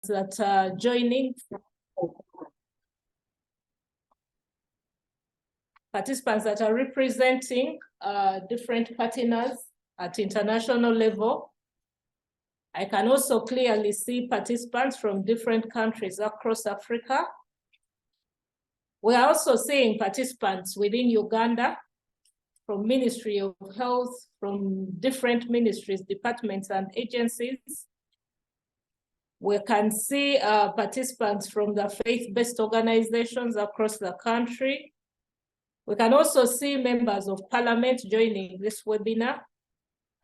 that are joining. Participants that are representing different partners at international level. I can also clearly see participants from different countries across Africa. We are also seeing participants within Uganda, from Ministry of Health, from different ministries, departments, and agencies. We can see participants from the faith-based organizations across the country. We can also see members of parliament joining this webinar,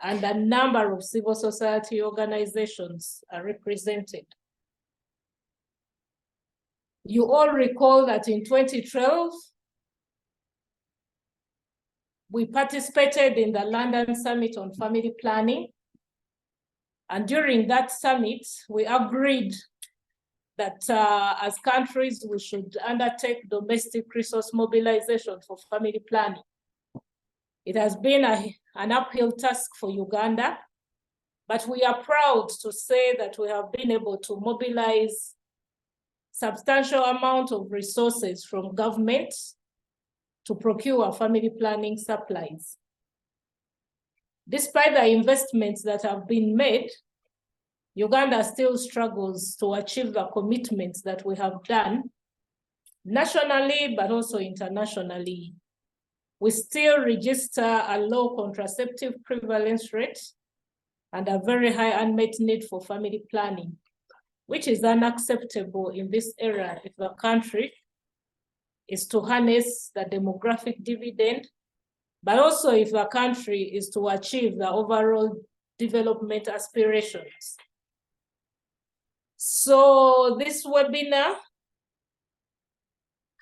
and a number of civil society organizations are represented. You all recall that in 2012, we participated in the London Summit on Family Planning. And during that summit, we agreed that as countries, we should undertake domestic resource mobilization for family planning. It has been an uphill task for Uganda, but we are proud to say that we have been able to mobilize substantial amount of resources from government to procure family planning supplies. Despite the investments that have been made, Uganda still struggles to achieve the commitments that we have done nationally, but also internationally. We still register a low contraceptive prevalence rate and a very high unmet need for family planning, which is unacceptable in this era if the country is to harness the demographic dividend, but also if the country is to achieve the overall development aspirations. So this webinar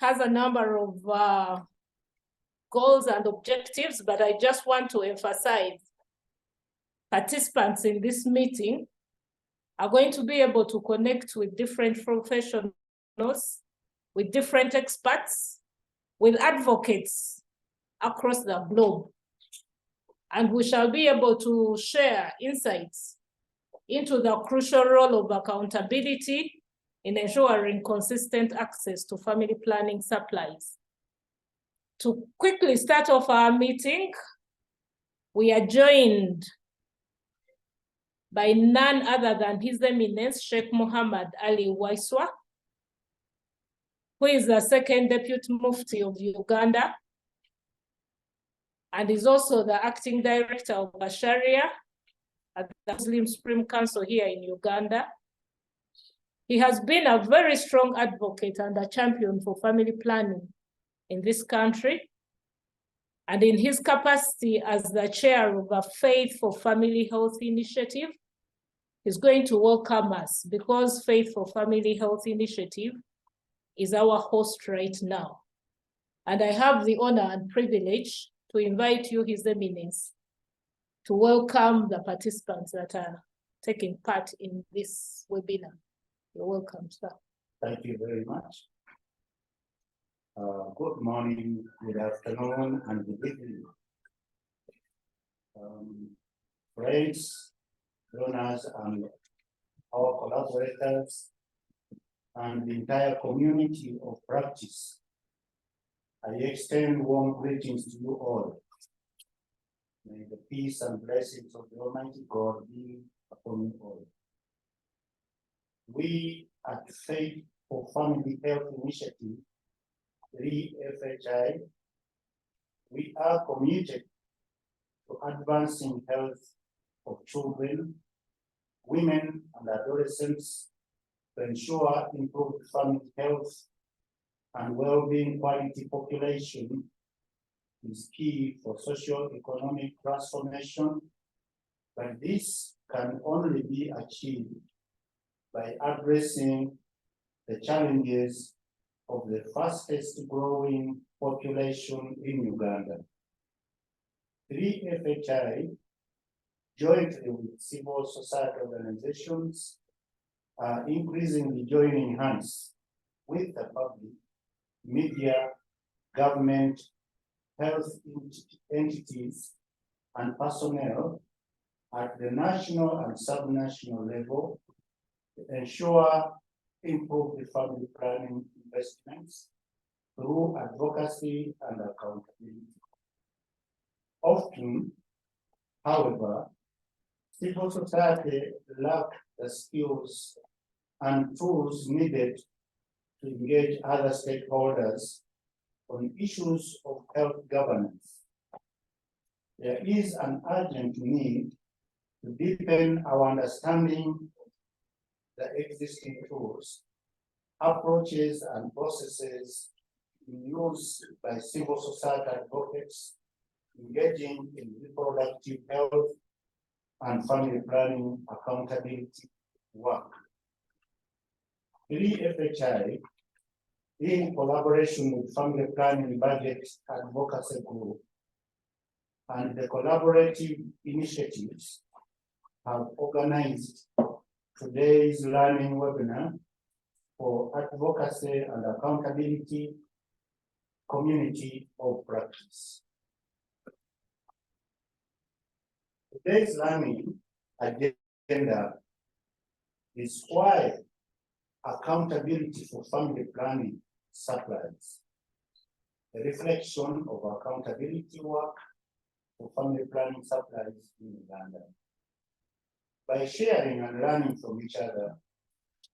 has a number of goals and objectives, but I just want to emphasize participants in this meeting are going to be able to connect with different professionals, with different experts, with advocates across the globe. And we shall be able to share insights into the crucial role of accountability in ensuring consistent access to family planning supplies. To quickly start off our meeting, we are joined by none other than His Eminence Sheikh Muhammad Ali Waiswa, who is the second Deputy Mufti of Uganda, and is also the acting director of Sharia at the Muslim Supreme Council here in Uganda. He has been a very strong advocate and a champion for family planning in this country. And in his capacity as the chair of a Faith for Family Health initiative, he's going to welcome us because Faith for Family Health initiative is our host right now. And I have the honor and privilege to invite you, His Eminence, to welcome the participants that are taking part in this webinar. You're welcome, sir. Thank you very much. Good morning, good afternoon, and good evening. Friends, donors, and our collaborators, and the entire community of practice, I extend warm greetings to you all. May the peace and blessings of the Almighty God be upon you all. We at Faith for Family Health Initiative, 3FHI, we are committed to advancing health of children, women, and adolescents to ensure improved family health and well-being. Quality population is key for socio-economic transformation, but this can only be achieved by addressing the challenges of the fastest growing population in Uganda. 3FHI, jointly with civil society organizations, are increasingly joining hands with the public, media, government, health entities, and personnel at the national and subnational level to ensure improved family planning investments through advocacy and accountability. Often, however, civil society lack the skills and tools needed to engage other stakeholders on issues of health governance. There is an urgent need to deepen our understanding of the existing tools, approaches, and processes in use by civil society advocates engaging in reproductive health and family planning accountability work. 3FHI, in collaboration with Family Planning Budget Advocacy Group and the collaborative initiatives, have organized today's learning webinar for advocacy and accountability community of practice. Today's learning agenda is why accountability for family planning supplies, a reflection of accountability work for family planning supplies in Uganda. By sharing and learning from each other,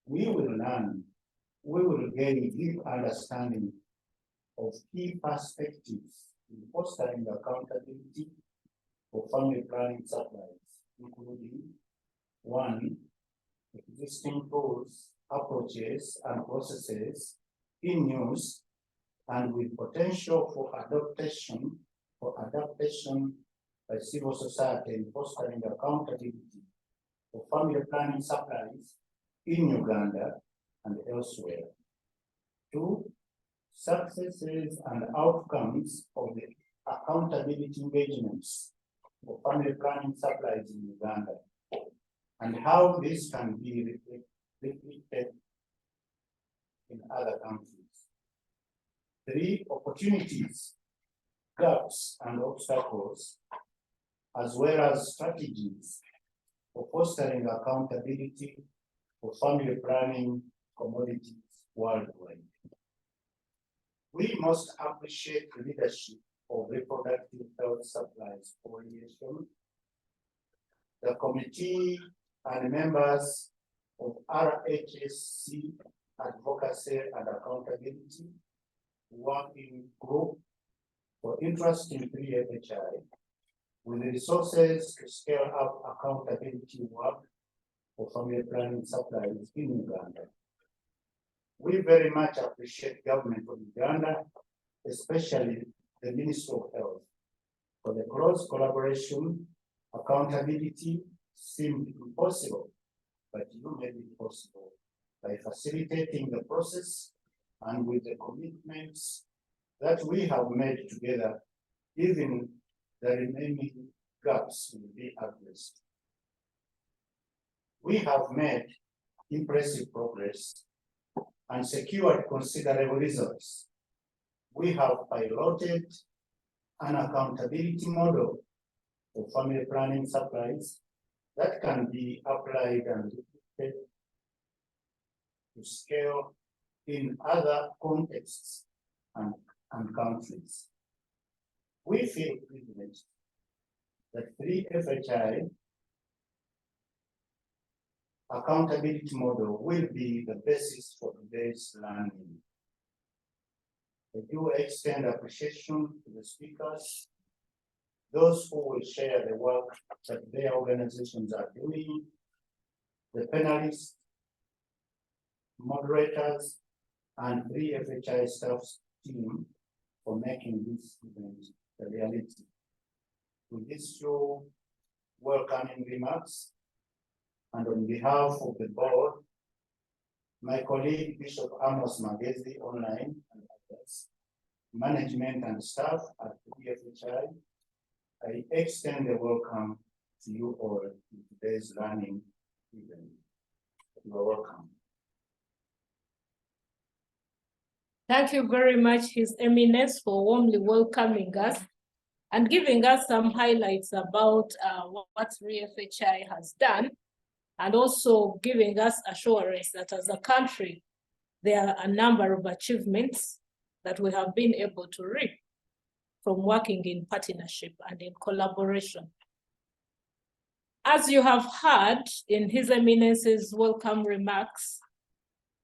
we will gain deep understanding of key perspectives in fostering accountability for family planning supplies, including 1, existing tools, approaches, and processes in use and with potential for adaptation by civil society in fostering accountability for family planning supplies in Uganda and elsewhere. 2, successes and outcomes of the accountability engagements for family planning supplies in Uganda, and how this can be replicated in other countries. 3, opportunities, gaps, and obstacles, as well as strategies for fostering accountability for family planning commodities worldwide. We must appreciate the leadership of reproductive health supplies coalition, the committee and members of RHSC Advocacy and Accountability Working Group for interest in 3FHI, with the resources to scale up accountability work for family planning supplies in Uganda. We very much appreciate government of Uganda, especially the Ministry of Health, for the close collaboration. Accountability seemed impossible, but you made it possible by facilitating the process and with the commitments that we have made together. Even the remaining gaps will be addressed. We have made impressive progress and secured considerable results. We have piloted an accountability model for family planning supplies that can be applied and replicated to scale in other contexts and countries. We feel privileged that 3FHI accountability model will be the basis for today's learning. I do extend appreciation to the speakers, those who will share the work that their organizations are doing, the panelists, moderators, and 3FHI staff team for making this event a reality. With these few welcoming remarks, and on behalf of the board, my colleague Bishop Amos Magezi online and others, management and staff at the 3FHI, I extend a welcome to you all in today's learning event. You are welcome. Thank you very much, His Eminence, for warmly welcoming us and giving us some highlights about what 3FHI has done and also giving us assurance that as a country, there are a number of achievements that we have been able to reap from working in partnership and in collaboration. As you have heard in His Eminence's welcome remarks,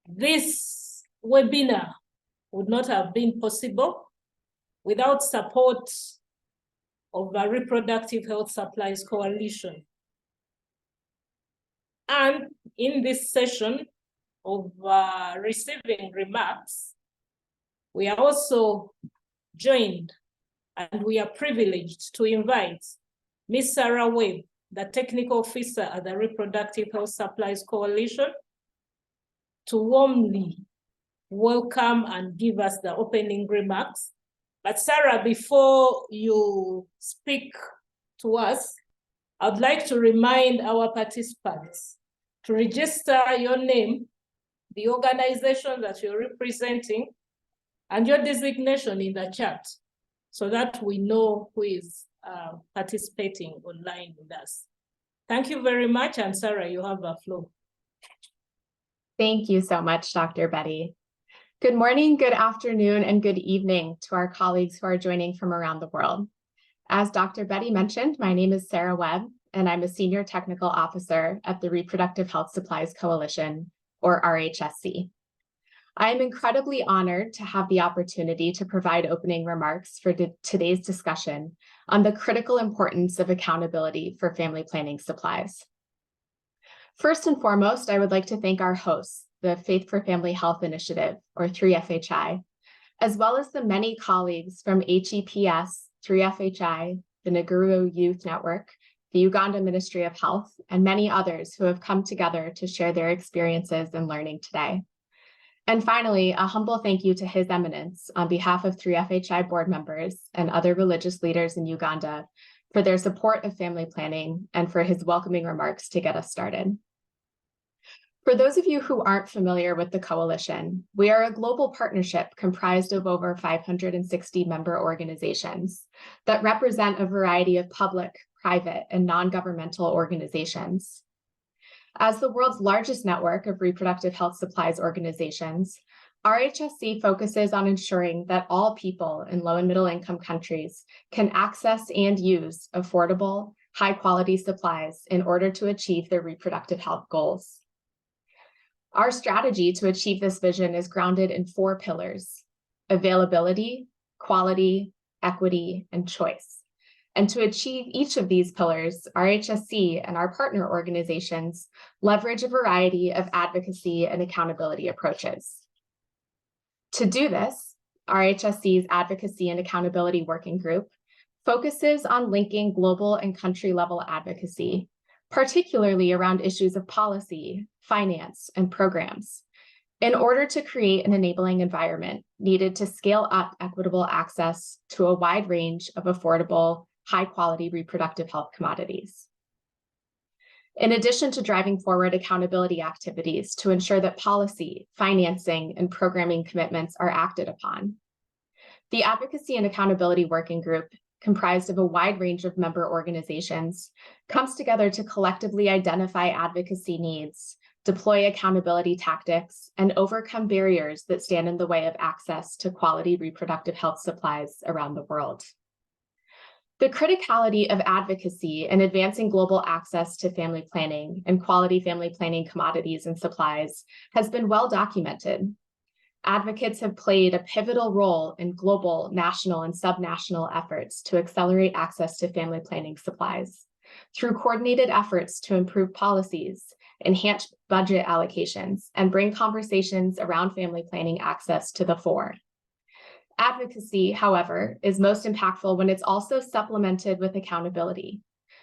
this webinar would not have been possible without support of the Reproductive Health Supplies Coalition. And in this session of receiving remarks, we are also joined and we are privileged to invite Ms. Sarah Webb, the Technical Officer at the Reproductive Health Supplies Coalition, to warmly welcome and give us the opening remarks. But Sarah, before you speak to us, I'd like to remind our participants to register your name, the organization that you're representing, and your designation in the chat so that we know who is participating online with us. Thank you very much, and Sarah, you have the floor. Thank you so much, Dr. Betty. Good morning, good afternoon, and good evening to our colleagues who are joining from around the world. As Dr. Betty mentioned, my name is Sarah Webb, and I'm a Senior Technical Officer at the Reproductive Health Supplies Coalition, or RHSC. I am incredibly honored to have the opportunity to provide opening remarks for today's discussion on the critical importance of accountability for family planning supplies. First and foremost, I would like to thank our hosts, the Faith for Family Health Initiative, or 3FHI, as well as the many colleagues from HEPS, 3FHI, the Nguru Youth Network, the Uganda Ministry of Health, and many others who have come together to share their experiences and learning today. And finally, a humble thank you to His Eminence on behalf of 3FHI board members and other religious leaders in Uganda for their support of family planning and for his welcoming remarks to get us started. For those of you who aren't familiar with the coalition, we are a global partnership comprised of over 560 member organizations that represent a variety of public, private, and non-governmental organizations. As the world's largest network of reproductive health supplies organizations, RHSC focuses on ensuring that all people in low and middle income countries can access and use affordable, high-quality supplies in order to achieve their reproductive health goals. Our strategy to achieve this vision is grounded in 4 pillars: availability, quality, equity, and choice. And to achieve each of these pillars, RHSC and our partner organizations leverage a variety of advocacy and accountability approaches. To do this, RHSC's Advocacy and Accountability Working Group focuses on linking global and country-level advocacy, particularly around issues of policy, finance, and programs, in order to create an enabling environment needed to scale up equitable access to a wide range of affordable, high-quality reproductive health commodities. In addition to driving forward accountability activities to ensure that policy, financing, and programming commitments are acted upon, the Advocacy and Accountability Working Group, comprised of a wide range of member organizations, comes together to collectively identify advocacy needs, deploy accountability tactics, and overcome barriers that stand in the way of access to quality reproductive health supplies around the world. The criticality of advocacy in advancing global access to family planning and quality family planning commodities and supplies has been well documented. Advocates have played a pivotal role in global, national, and subnational efforts to accelerate access to family planning supplies through coordinated efforts to improve policies, enhance budget allocations, and bring conversations around family planning access to the fore. Advocacy, however, is most impactful when it's also supplemented with accountability,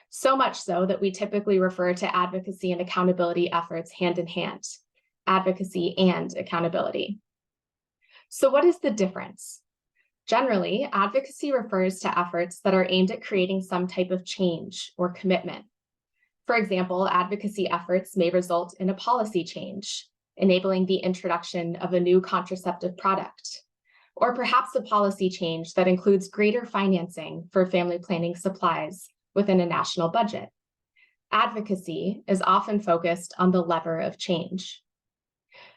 so much so that we typically refer to advocacy and accountability efforts hand in hand, advocacy and accountability. So what is the difference? Generally, advocacy refers to efforts that are aimed at creating some type of change or commitment. For example, advocacy efforts may result in a policy change, enabling the introduction of a new contraceptive product, or perhaps a policy change that includes greater financing for family planning supplies within a national budget. Advocacy is often focused on the lever of change.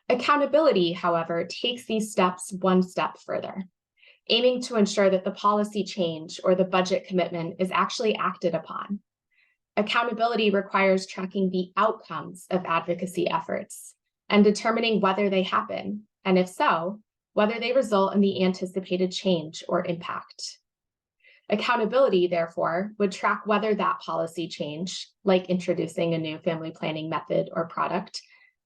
Accountability, however, takes these steps one step further, aiming to ensure that the policy change or the budget commitment is actually acted upon. Accountability requires tracking the outcomes of advocacy efforts and determining whether they happen, and if so, whether they result in the anticipated change or impact. Accountability, therefore, would track whether that policy change, like introducing a new family planning method or product,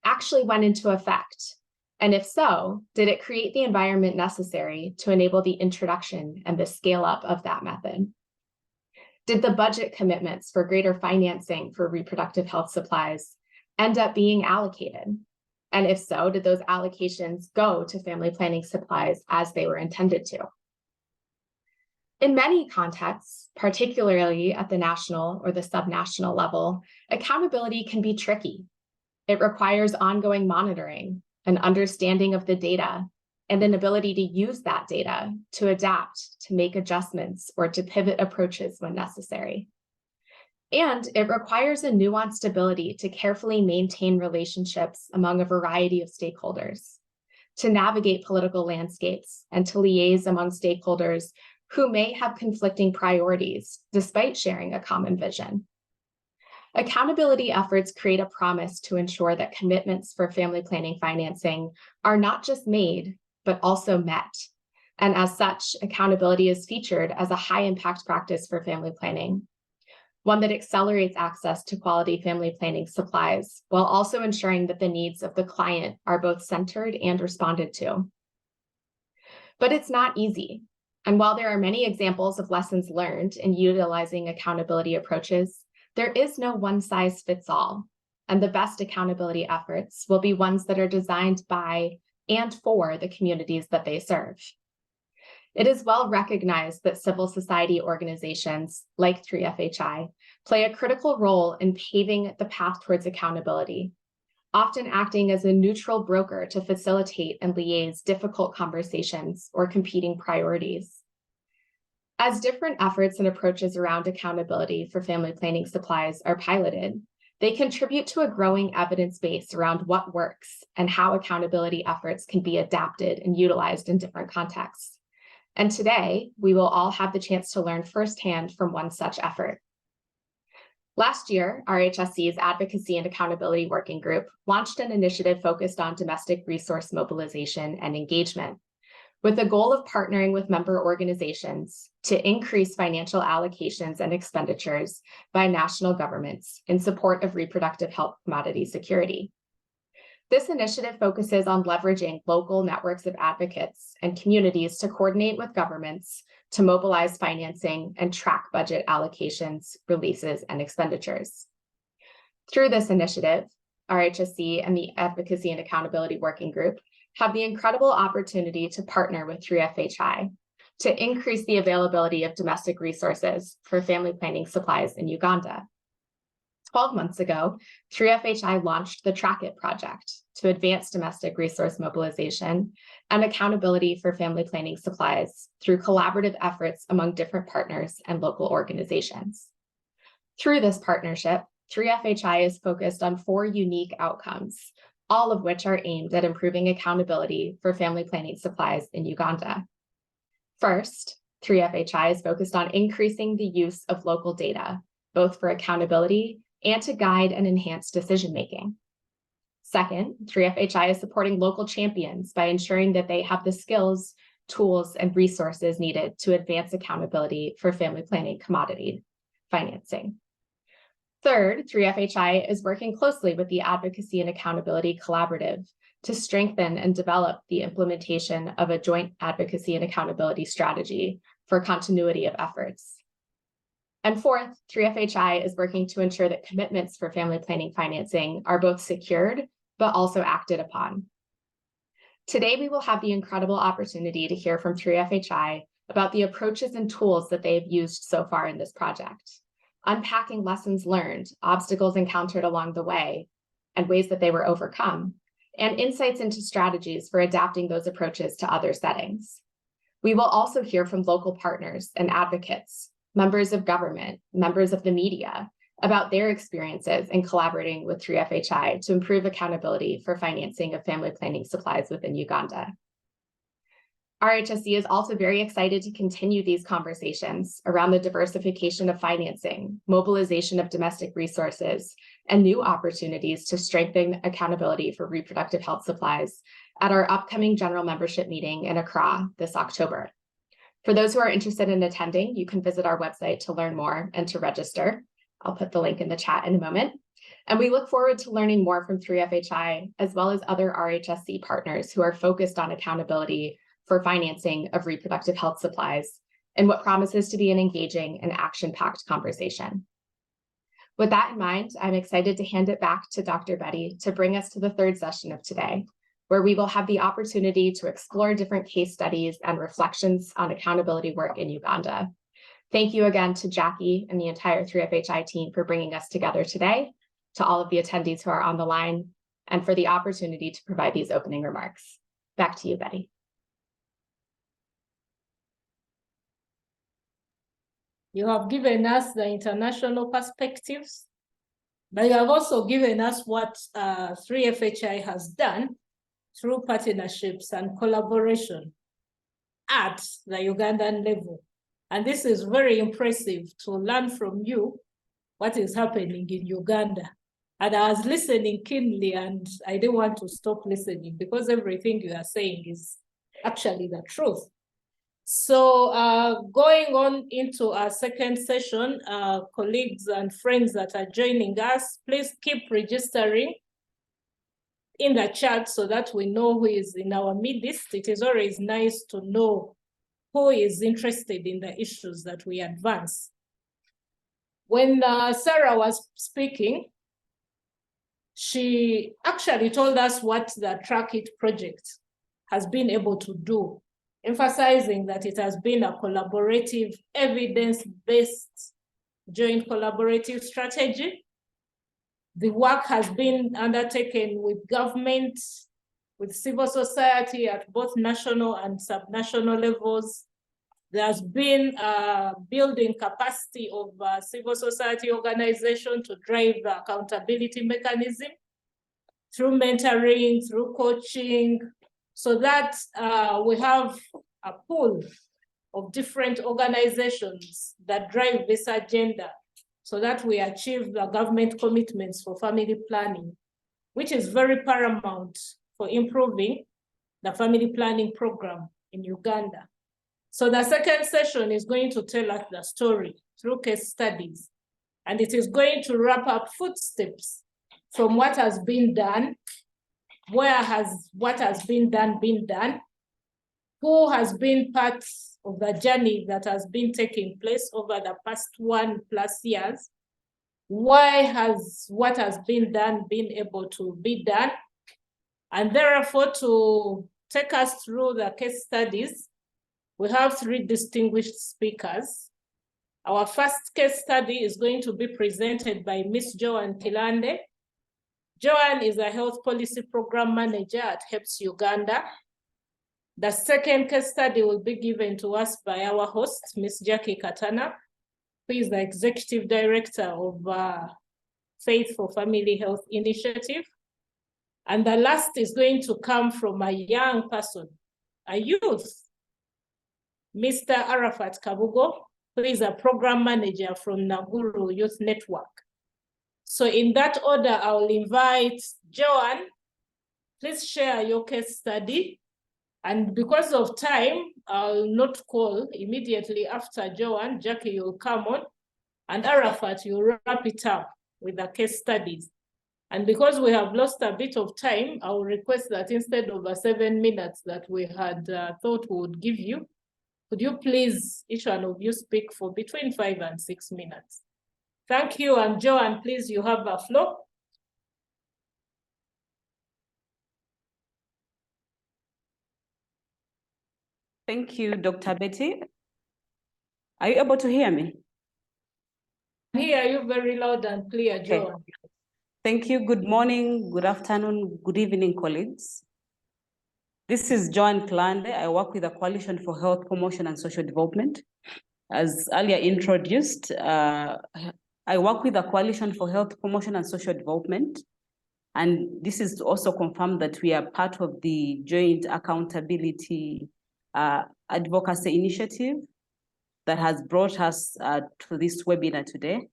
actually went into effect. And if so, did it create the environment necessary to enable the introduction and the scale up of that method? Did the budget commitments for greater financing for reproductive health supplies end up being allocated? And if so, did those allocations go to family planning supplies as they were intended to? In many contexts, particularly at the national or the subnational level, accountability can be tricky. It requires ongoing monitoring, an understanding of the data, and an ability to use that data to adapt, to make adjustments, or to pivot approaches when necessary. And it requires a nuanced ability to carefully maintain relationships among a variety of stakeholders, to navigate political landscapes, and to liaise among stakeholders who may have conflicting priorities despite sharing a common vision. Accountability efforts create a promise to ensure that commitments for family planning financing are not just made, but also met. And as such, accountability is featured as a high impact practice for family planning, one that accelerates access to quality family planning supplies, while also ensuring that the needs of the client are both centered and responded to. But it's not easy. And while there are many examples of lessons learned in utilizing accountability approaches, there is no one-size-fits-all, and the best accountability efforts will be ones that are designed by and for the communities that they serve. It is well recognized that civil society organizations like 3FHI play a critical role in paving the path towards accountability, often acting as a neutral broker to facilitate and liaise difficult conversations or competing priorities. As different efforts and approaches around accountability for family planning supplies are piloted, they contribute to a growing evidence base around what works and how accountability efforts can be adapted and utilized in different contexts. And today, we will all have the chance to learn firsthand from one such effort. Last year, RHSC's Advocacy and Accountability Working Group launched an initiative focused on domestic resource mobilization and engagement, with the goal of partnering with member organizations to increase financial allocations and expenditures by national governments in support of reproductive health commodity security. This initiative focuses on leveraging local networks of advocates and communities to coordinate with governments to mobilize financing and track budget allocations, releases, and expenditures. Through this initiative, RHSC and the Advocacy and Accountability Working Group have the incredible opportunity to partner with 3FHI to increase the availability of domestic resources for family planning supplies in Uganda. 12 months ago, 3FHI launched the Track It project to advance domestic resource mobilization and accountability for family planning supplies through collaborative efforts among different partners and local organizations. Through this partnership, 3FHI is focused on 4 unique outcomes, all of which are aimed at improving accountability for family planning supplies in Uganda. First, 3FHI is focused on increasing the use of local data, both for accountability and to guide and enhance decision-making. Second, 3FHI is supporting local champions by ensuring that they have the skills, tools, and resources needed to advance accountability for family planning commodity financing. Third, 3FHI is working closely with the Advocacy and Accountability Collaborative to strengthen and develop the implementation of a joint advocacy and accountability strategy for continuity of efforts. And fourth, 3FHI is working to ensure that commitments for family planning financing are both secured, but also acted upon. Today, we will have the incredible opportunity to hear from 3FHI about the approaches and tools that they have used so far in this project, unpacking lessons learned, obstacles encountered along the way, and ways that they were overcome, and insights into strategies for adapting those approaches to other settings. We will also hear from local partners and advocates, members of government, members of the media, about their experiences in collaborating with 3FHI to improve accountability for financing of family planning supplies within Uganda. RHSC is also very excited to continue these conversations around the diversification of financing, mobilization of domestic resources, and new opportunities to strengthen accountability for reproductive health supplies at our upcoming general membership meeting in Accra this October. For those who are interested in attending, you can visit our website to learn more and to register. I'll put the link in the chat in a moment. And we look forward to learning more from 3FHI, as well as other RHSC partners who are focused on accountability for financing of reproductive health supplies in what promises to be an engaging and action-packed conversation. With that in mind, I'm excited to hand it back to Dr. Betty to bring us to the third session of today, where we will have the opportunity to explore different case studies and reflections on accountability work in Uganda. Thank you again to Jackie and the entire 3FHI team for bringing us together today, to all of the attendees who are on the line, and for the opportunity to provide these opening remarks. Back to you, Betty. You have given us the international perspectives, but you have also given us what 3FHI has done through partnerships and collaboration at the Ugandan level. And this is very impressive to learn from you what is happening in Uganda. And I was listening keenly, and I didn't want to stop listening because everything you are saying is actually the truth. So going on into our second session, colleagues and friends that are joining us, please keep registering in the chat so that we know who is in our midst. It is always nice to know who is interested in the issues that we advance. When Sarah was speaking, she actually told us what the Track It project has been able to do, emphasizing that it has been a collaborative, evidence-based joint collaborative strategy. The work has been undertaken with government, with civil society at both national and subnational levels. There's been building capacity of civil society organization to drive the accountability mechanism through mentoring, through coaching, so that we have a pool of different organizations that drive this agenda so that we achieve the government commitments for family planning, which is very paramount for improving the family planning program in Uganda. So the second session is going to tell us the story through case studies, and it is going to wrap up footsteps from what has been done, where has what has been done, who has been part of the journey that has been taking place over the past 1+ years, why has what has been done been able to be done, and therefore to take us through the case studies, we have 3 distinguished speakers. Our first case study is going to be presented by Ms. Joanne Kilande. Joanne is a health policy program manager at HEPS Uganda. The second case study will be given to us by our host, Ms. Jackie Katana, who is the executive director of Faith for Family Health Initiative. And the last is going to come from a young person, a youth, Mr. Arafat Kabugo, who is a program manager from Naguru Youth Network. So in that order, I will invite Joanne. Please share your case study. And because of time, I'll not call immediately after Joanne. Jackie, you'll come on. And Arafat, you'll wrap it up with the case studies. And because we have lost a bit of time, I will request that instead of the 7 minutes that we had thought we would give you, could you please, each one of you, speak for between 5 and 6 minutes? Thank you. And Joanne, please, you have the floor. Thank you, Dr. Betty. Are you able to hear me? I hear you very loud and clear, Joanne. Okay. Thank you. Good morning, good afternoon, good evening, colleagues. This is Joanne Kilande. I work with the Coalition for Health Promotion and Social Development. As earlier introduced, I I work with the Coalition for Health Promotion and Social Development. And this is to also confirm that we are part of the Joint Accountability Advocacy Initiative that has brought us to this webinar today.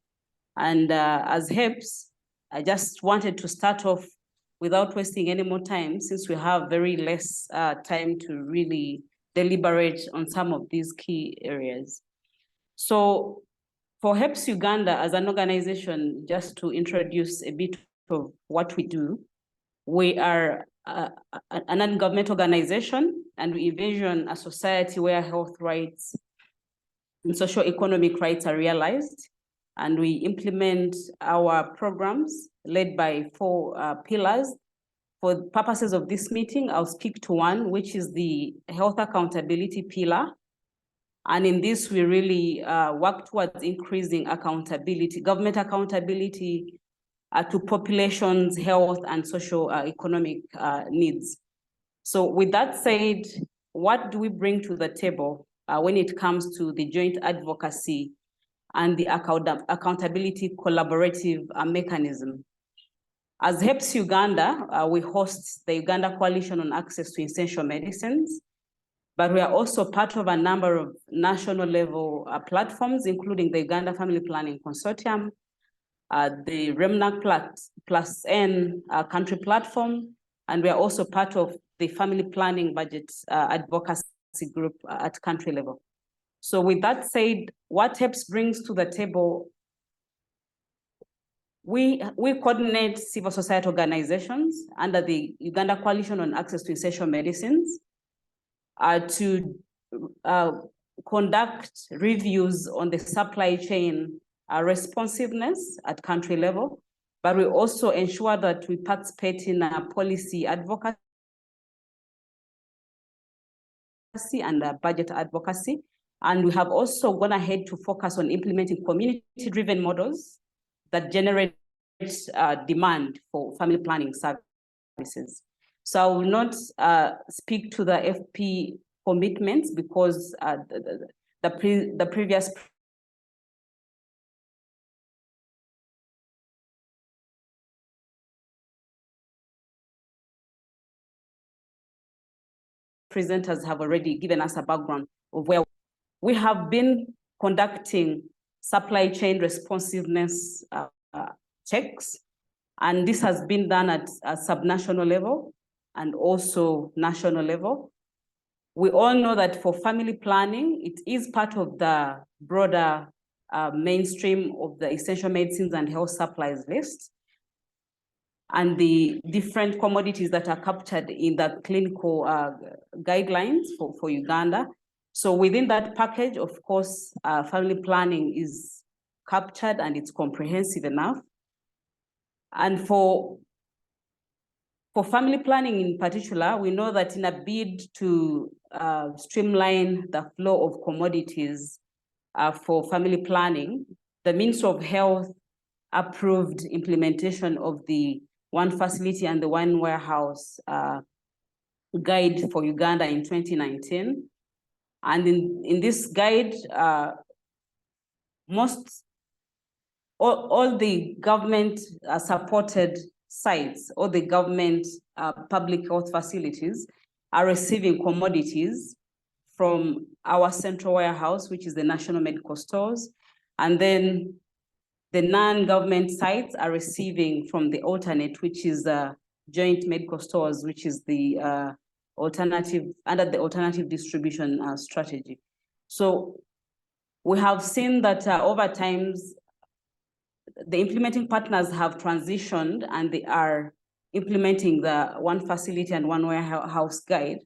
And as HEPS, I just wanted to start off without wasting any more time, since we have very less time to really deliberate on some of these key areas. So for HEPS Uganda as an organization, just to introduce a bit of what we do, we are an non-government organization, and we envision a society where health rights and socio-economic rights are realized. And we implement our programs led by 4 pillars. For purposes of this meeting, I'll speak to one, which is the health accountability pillar. And in this, we really work towards increasing accountability, government accountability to populations' health and social economic needs. So with that said, what do we bring to the table when it comes to the joint advocacy and the accountability collaborative mechanism? As HEPS Uganda, we host the Uganda Coalition on Access to Essential Medicines, but we are also part of a number of national level platforms, including the Uganda Family Planning Consortium, the REMNAC plus N country platform, and we are also part of the Family Planning Budget Advocacy Group at country level. So with that said, what HEPS brings to the table, we coordinate civil society organizations under the Uganda Coalition on Access to Essential Medicines to conduct reviews on the supply chain responsiveness at country level, but we also ensure that we participate in policy advocacy and budget advocacy. And we have also gone ahead to focus on implementing community-driven models that generate demand for family planning services. So I will not speak to the FP commitments because the previous presenters have already given us a background of where we have been conducting supply chain responsiveness checks, and this has been done at a subnational level and also national level. We all know that for family planning, it is part of the broader mainstream of the essential medicines and health supplies list, and the different commodities that are captured in the clinical guidelines for Uganda. So within that package, of course, family planning is captured and it's comprehensive enough. And for family planning in particular, we know that in a bid to streamline the flow of commodities for family planning, the Ministry of Health approved implementation of the One Facility and the One Warehouse guide for Uganda in 2019. And in this guide, all the government supported sites, all the government public health facilities are receiving commodities from our central warehouse, which is the National Medical Stores. And then the non-government sites are receiving from the alternate, which is joint medical stores, which is the alternative, under the alternative distribution strategy. So we have seen that over time, the implementing partners have transitioned and they are implementing the One Facility and One Warehouse guide.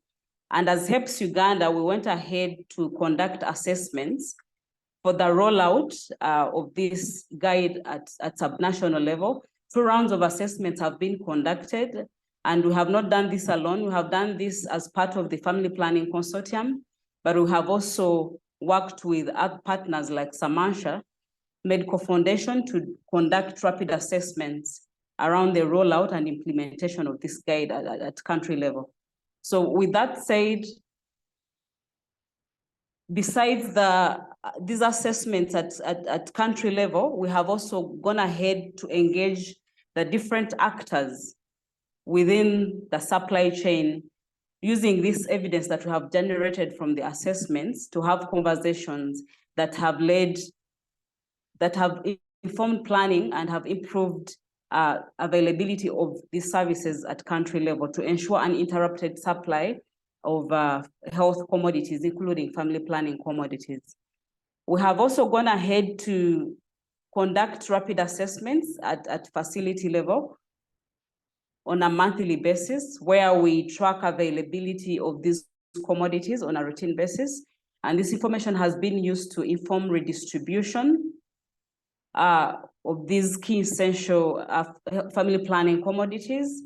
And as HEPS Uganda, we went ahead to conduct assessments for the rollout of this guide at subnational level. 2 rounds of assessments have been conducted, and we have not done this alone. We have done this as part of the Family Planning Consortium, but we have also worked with other partners like Samansha Medical Foundation to conduct rapid assessments around the rollout and implementation of this guide at country level. So with that said, besides the these assessments at country level, we have also gone ahead to engage the different actors within the supply chain, using this evidence that we have generated from the assessments to have conversations that have informed planning and have improved availability of these services at country level to ensure uninterrupted supply of health commodities, including family planning commodities. We have also gone ahead to conduct rapid assessments at facility level on a monthly basis, where we track availability of these commodities on a routine basis. And this information has been used to inform redistribution of these key essential family planning commodities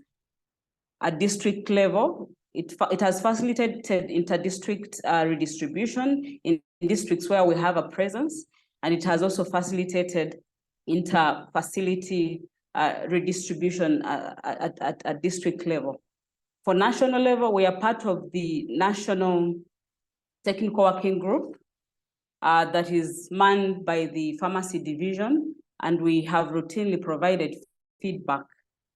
at district level. It has facilitated inter-district redistribution in districts where we have a presence, and it has also facilitated inter-facility redistribution at district level. For national level, we are part of the National Technical Working Group that is manned by the Pharmacy Division, and we have routinely provided feedback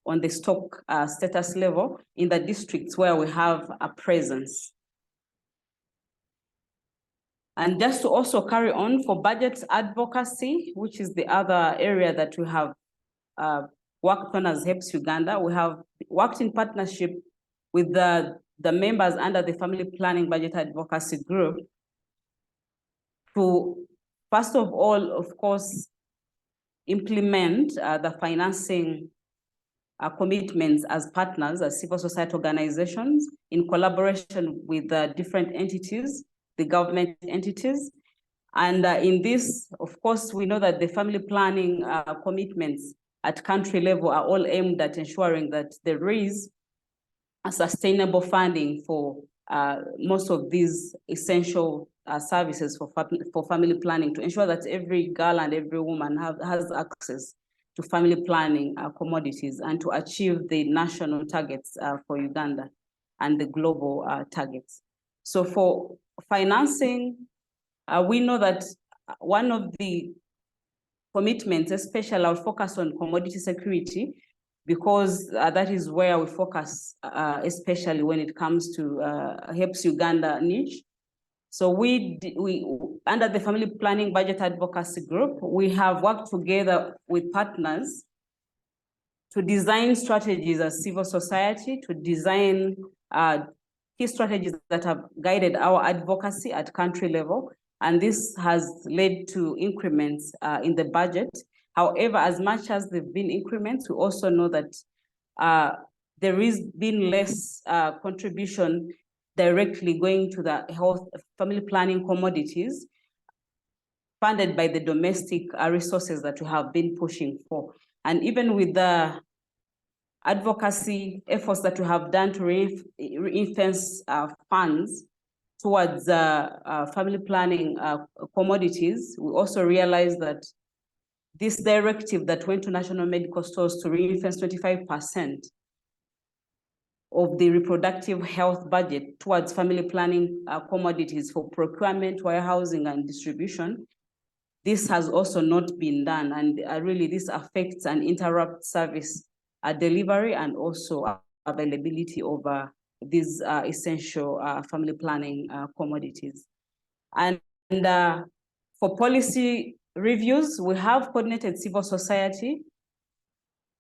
on the stock status level in the districts where we have a presence. And just to also carry on for budget advocacy, which is the other area that we have worked on as HEPS Uganda, we have worked in partnership with the members under the Family Planning Budget Advocacy Group to, first of all, of course, implement the financing commitments as partners, as civil society organizations, in collaboration with the different entities, the government entities. And in this, of course, we know that the family planning commitments at country level are all aimed at ensuring that there is a sustainable funding for most of these essential services for family planning, to ensure that every girl and every woman has access to family planning commodities, and to achieve the national targets for Uganda and the global targets. So for financing, we know that one of the commitments, especially I'll focus on commodity security, because that is where we focus, especially when it comes to HEPS Uganda niche. So we under the Family Planning Budget Advocacy Group, we have worked together with partners to design strategies as civil society, to design key strategies that have guided our advocacy at country level. And this has led to increments in the budget. However, as much as there have been increments, we also know that there is been less contribution directly going to the health family planning commodities funded by the domestic resources that we have been pushing for. And even with the advocacy efforts that we have done to ring-fence funds towards family planning commodities, we also realized that this directive that went to national medical stores to ring-fence 25% of the reproductive health budget towards family planning commodities for procurement, warehousing, and distribution, this has also not been done. And really this affects and interrupts service delivery and also availability of these essential family planning commodities. And for policy reviews, we have coordinated civil society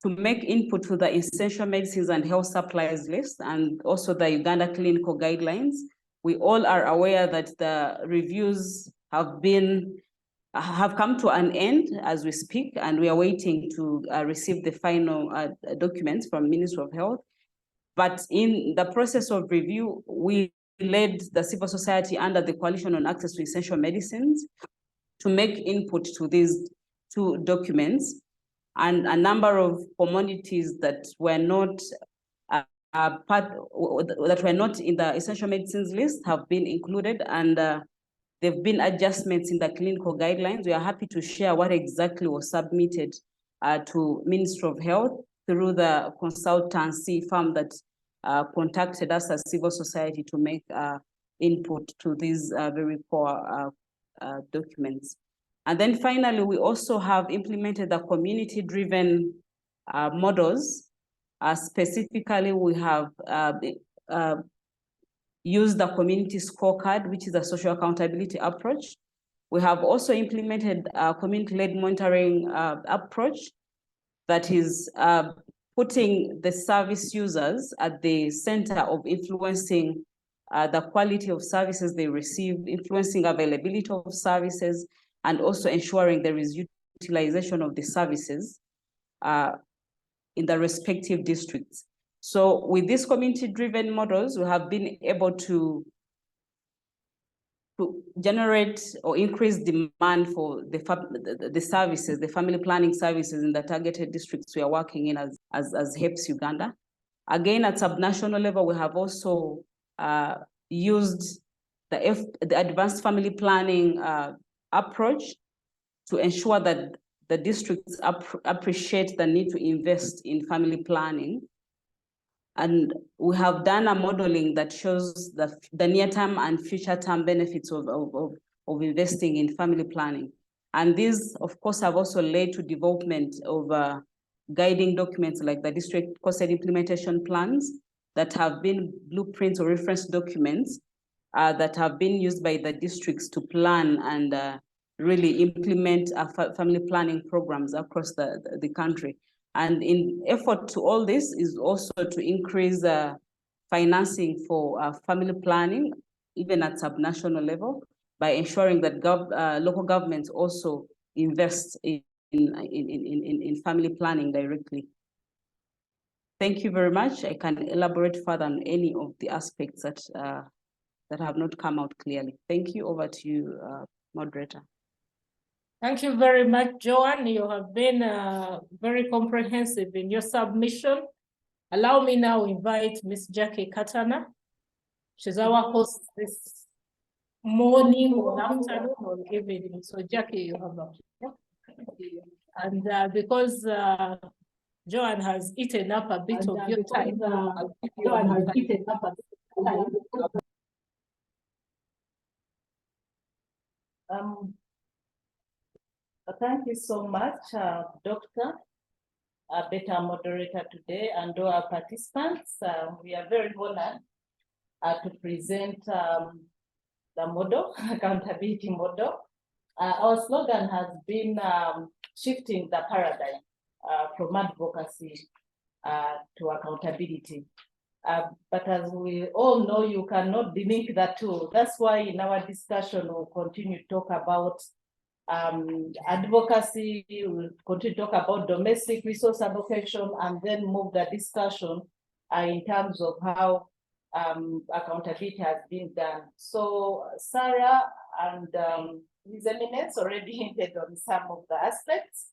to make input to the essential medicines and health supplies list, and also the Uganda clinical guidelines. We all are aware that the reviews have come to an end as we speak, and we are waiting to receive the final documents from Ministry of Health. But in the process of review, we led the civil society under the Coalition on Access to Essential Medicines to make input to these two documents. And a number of commodities that were not in the essential medicines list have been included, and there have been adjustments in the clinical guidelines. We are happy to share what exactly was submitted to Ministry of Health through the consultancy firm that contacted us as civil society to make input to these very core documents. And then finally, we also have implemented the community-driven models. Specifically, we have used the community scorecard, which is a social accountability approach. We have also implemented a community-led monitoring approach that is putting the service users at the center of influencing the quality of services they receive, influencing availability of services, and also ensuring there is utilization of the services in the respective districts. So with these community-driven models, we have been able to generate or increase demand for the services, the family planning services in the targeted districts we are working in as HEPS Uganda. Again, at subnational level, we have also used the advanced family planning approach to ensure that the districts appreciate the need to invest in family planning. And we have done a modeling that shows the near-term and future-term benefits of investing in family planning. And these, of course, have also led to development of guiding documents like the district cost-led implementation plans that have been blueprints or reference documents that have been used by the districts to plan and really implement family planning programs across the country. And in effort to all this is also to increase financing for family planning, even at subnational level, by ensuring that local governments also invest in family planning directly. Thank you very much. I can elaborate further on any of the aspects that have not come out clearly. Thank you. Over to you, moderator. Thank you very much, Joanne. You have been very comprehensive in your submission. Allow me now to invite Ms. Jackie Katana. She's our host this morning or afternoon or evening. So Jackie, you have a floor. And because Joanne has eaten up a bit of your time, Joanne has eaten up a bit of time. Thank you so much, Dr. Better moderator today, and all our participants. We are very honored to present the model, accountability model. Our slogan has been shifting the paradigm from advocacy to accountability. But as we all know, you cannot delink the two. That's why in our discussion, we'll continue to talk about advocacy, we'll continue to talk about domestic resource allocation, and then move the discussion in terms of how accountability has been done. So Sarah and Ms. Eminence already hinted on some of the aspects,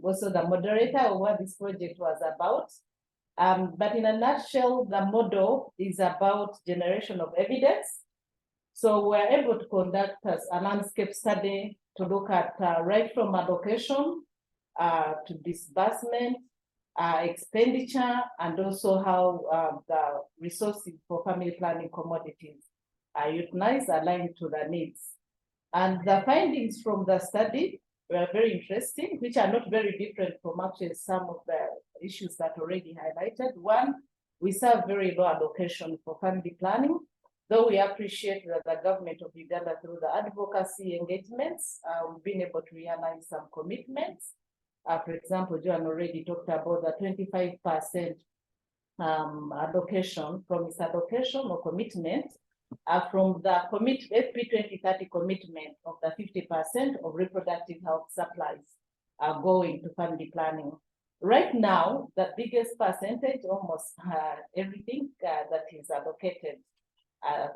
also the moderator of what this project was about. But in a nutshell, the model is about generation of evidence. So we're able to conduct a landscape study to look at right from allocation to disbursement, expenditure, and also how the resources for family planning commodities are utilized aligned to the needs. And the findings from the study were very interesting, which are not very different from actually some of the issues that already highlighted. One, we saw very low allocation for family planning, though we appreciate that the government of Uganda, through the advocacy engagements, we've been able to realize some commitments. For example, Joan already talked about the 25% allocation, promise allocation or commitment from the FP 2030 commitment of the 50% of reproductive health supplies going to family planning. Right now, the biggest percentage, almost everything that is allocated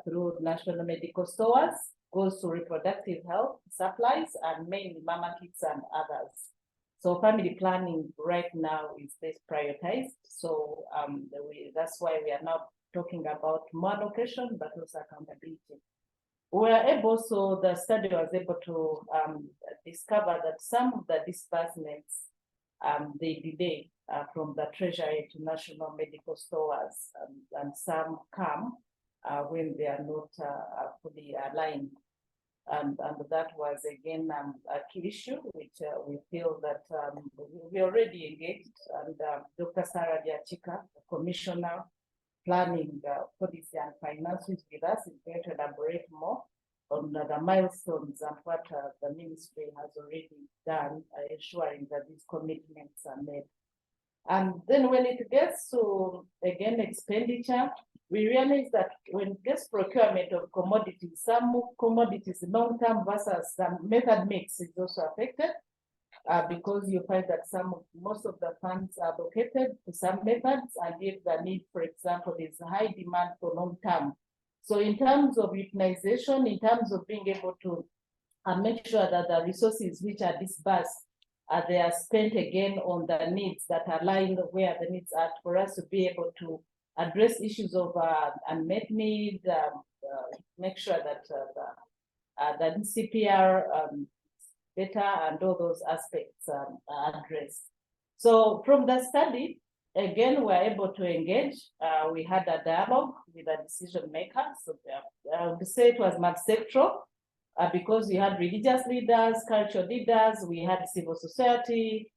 through national medical stores goes to reproductive health supplies and mainly mama kits and others. So family planning right now is best prioritized. So that's why we are now talking about more allocation, but also accountability. We are able, so the study was able to discover that some of the disbursements they delay from the Treasury to national medical stores, and some come when they are not fully aligned. And that was again a key issue, which we feel that we already engaged. And Dr. Sarah Diachika, Commissioner, Planning, Policy and Finance, who is with us, is going to elaborate more on the milestones and what the ministry has already done, ensuring that these commitments are made. And then when it gets to, again, expenditure, we realize that when it gets procurement of commodities, some commodities long-term versus some method mix is also affected because you find that most of the funds are allocated to some methods, and if the need, for example, is high demand for long-term. So in terms of utilization, in terms of being able to make sure that the resources which are disbursed, they are spent again on the needs that are lying where the needs are, for us to be able to address issues of unmet need, make sure that the CPR data and all those aspects are addressed. So from the study, again, we're able to engage. We had a dialogue with the decision makers. So I would say it was multi-sectoral because we had religious leaders, cultural leaders, we had civil society,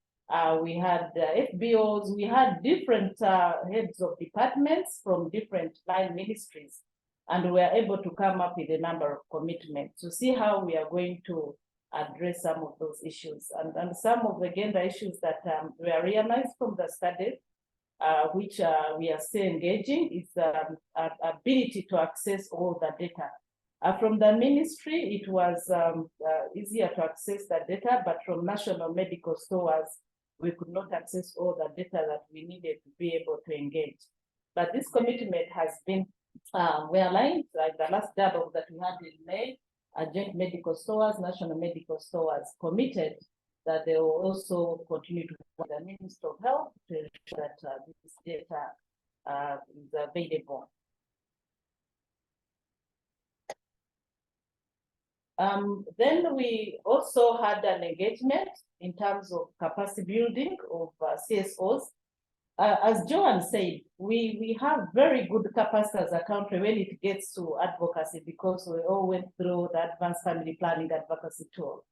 we had FBOs, we had different heads of departments from different line ministries, and we were able to come up with a number of commitments to see how we are going to address some of those issues. And some of, again, the issues that were realized from the study, which we are still engaging, is the ability to access all the data. From the ministry, it was easier to access the data, but from national medical stores, we could not access all the data that we needed to be able to engage. But this commitment has been well-aligned, like the last dialogue that we had in May, joint medical stores, national medical stores committed that they will also continue to work with the Minister of Health to ensure that this data is available. Then we also had an engagement in terms of capacity building of CSOs. As Joan said, we have very good capacity as a country when it gets to advocacy because we all went through the advanced family planning advocacy tool.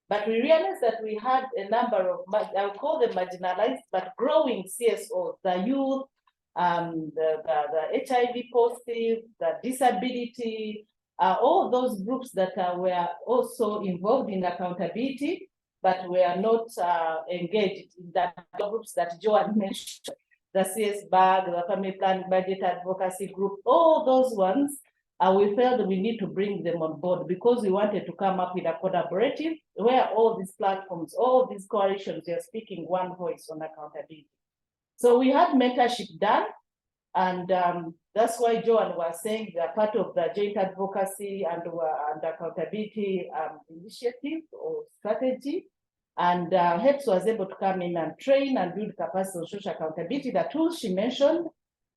But we realized that we had a number of, I would call them marginalized, but growing CSOs, the youth, the HIV positive, the disability, all those groups that were also involved in accountability, but were not engaged in the groups that Joan mentioned, the CS-BAG, the Family Planning Budget Advocacy Group, all those ones, we felt that we need to bring them on board because we wanted to come up with a collaborative where all these platforms, all these coalitions, they are speaking one voice on accountability. So we had mentorship done, and that's why Joan was saying they are part of the joint advocacy and accountability initiative or strategy. And HEPS was able to come in and train and build capacity on social accountability, the tools she mentioned.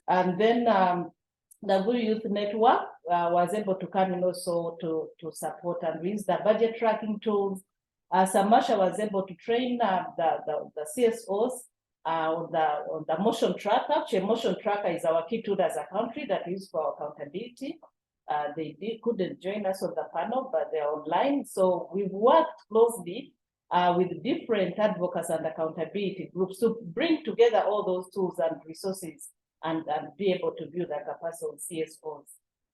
And then the Good Youth Network was able to come in also to support and use the budget tracking tools. Samasha was able to train the CSOs on the motion tracker. Actually, motion tracker is our key tool as a country that is for accountability. They couldn't join us on the panel, but they're online. So we've worked closely with different advocacy and accountability groups to bring together all those tools and resources and be able to build a capacity of CSOs.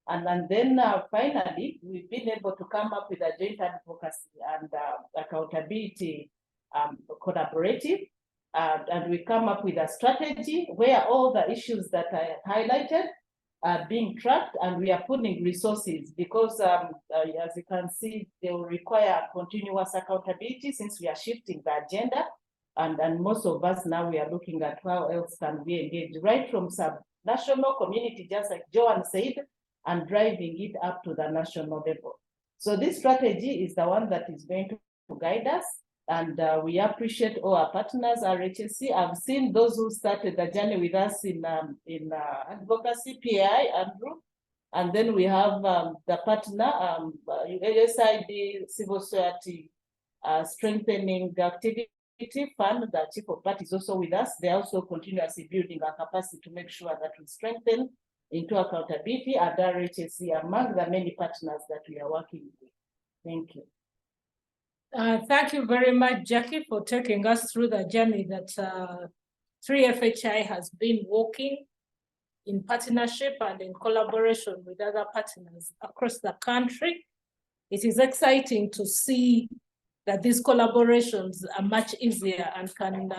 And then finally, we've been able to come up with a joint advocacy and accountability collaborative. And we come up with a strategy where all the issues that I highlighted are being tracked, and we are putting resources because as you can see, they will require continuous accountability since we are shifting the agenda. And most of us now we are looking at how else can we engage right from sub-national community, just like Joan said, and driving it up to the national level. So this strategy is the one that is going to guide us. And we appreciate all our partners, RHSC. I've seen those who started the journey with us in advocacy, PI, Andrew. And then we have the partner, USID, Civil Society Strengthening Activity Fund. The Chief of Party is also with us. They're also continuously building our capacity to make sure that we strengthen into accountability at RHSC among the many partners that we are working with. Thank you. Thank you very much, Jackie, for taking us through the journey that 3FHI has been walking in partnership and in collaboration with other partners across the country. It is exciting to see that these collaborations are much easier and can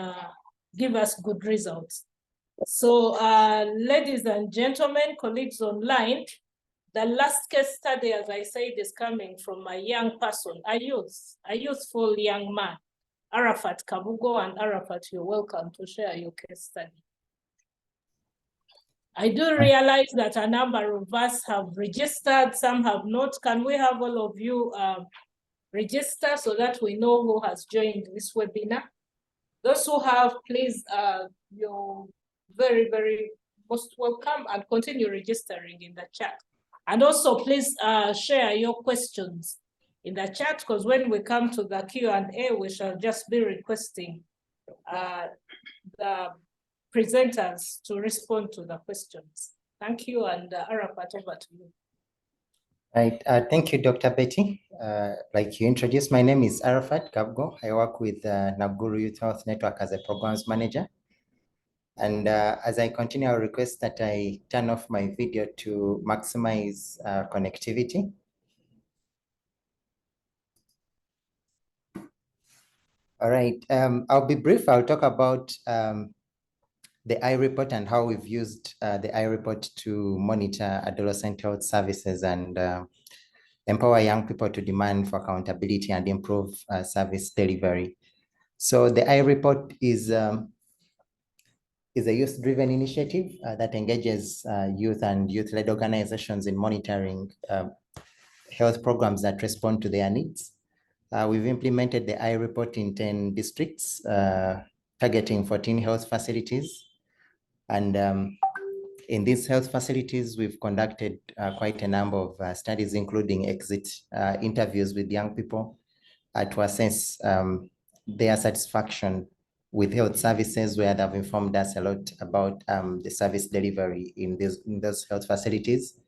give us good results. So, ladies and gentlemen, colleagues online, the last case study, as I said, is coming from a young person, a youthful young man, Arafat Kabugo. And Arafat, you're welcome to share your case study. I do realize that a number of us have registered, some have not. Can we have all of you register so that we know who has joined this webinar? Those who have, please, you're very, very most welcome, and continue registering in the chat. And also, please share your questions in the chat, because when we come to the Q&A, we shall just be requesting the presenters to respond to the questions. Thank you, and Arafat, over to you. Right, thank you, Dr. Betty. Like you introduced, my name is Arafat Kabgo. I work with Nakuru Youth Health Network as a programs manager. And as I continue, I'll request that I turn off my video to maximize connectivity. All right, I'll be brief. I'll talk about the I-report and how we've used the I-report to monitor adolescent health services and empower young people to demand for accountability and improve service delivery. So the I-report is a youth-driven initiative that engages youth and youth-led organizations in monitoring health programs that respond to their needs. We've implemented the I-report in 10 districts, targeting 14 health facilities. And in these health facilities, we've conducted quite a number of studies, including exit interviews with young people to assess their satisfaction with health services, where they've informed us a lot about the service delivery in those health facilities.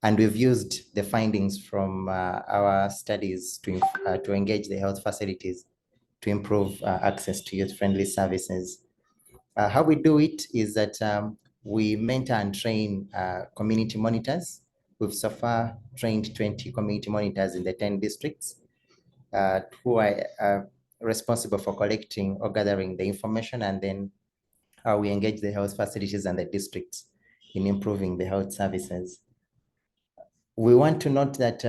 And we've used the findings from our studies to engage the health facilities to improve access to youth-friendly services. How we do it is that we mentor and train community monitors. We've so far trained 20 community monitors in the 10 districts who are responsible for collecting or gathering the information, and then we engage the health facilities and the districts in improving the health services. We want to note that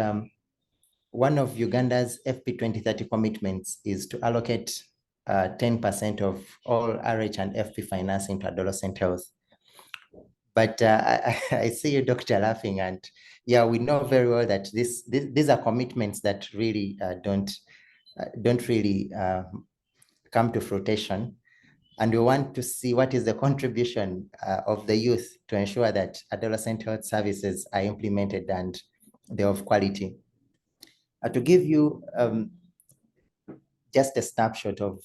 one of Uganda's FP 2030 commitments is to allocate 10% of all RH and FP financing to adolescent health. But I see you, Doctor, laughing, and yeah, we know very well that these are commitments that really don't really come to fruition. And we want to see what is the contribution of the youth to ensure that adolescent health services are implemented and they're of quality. To give you just a snapshot of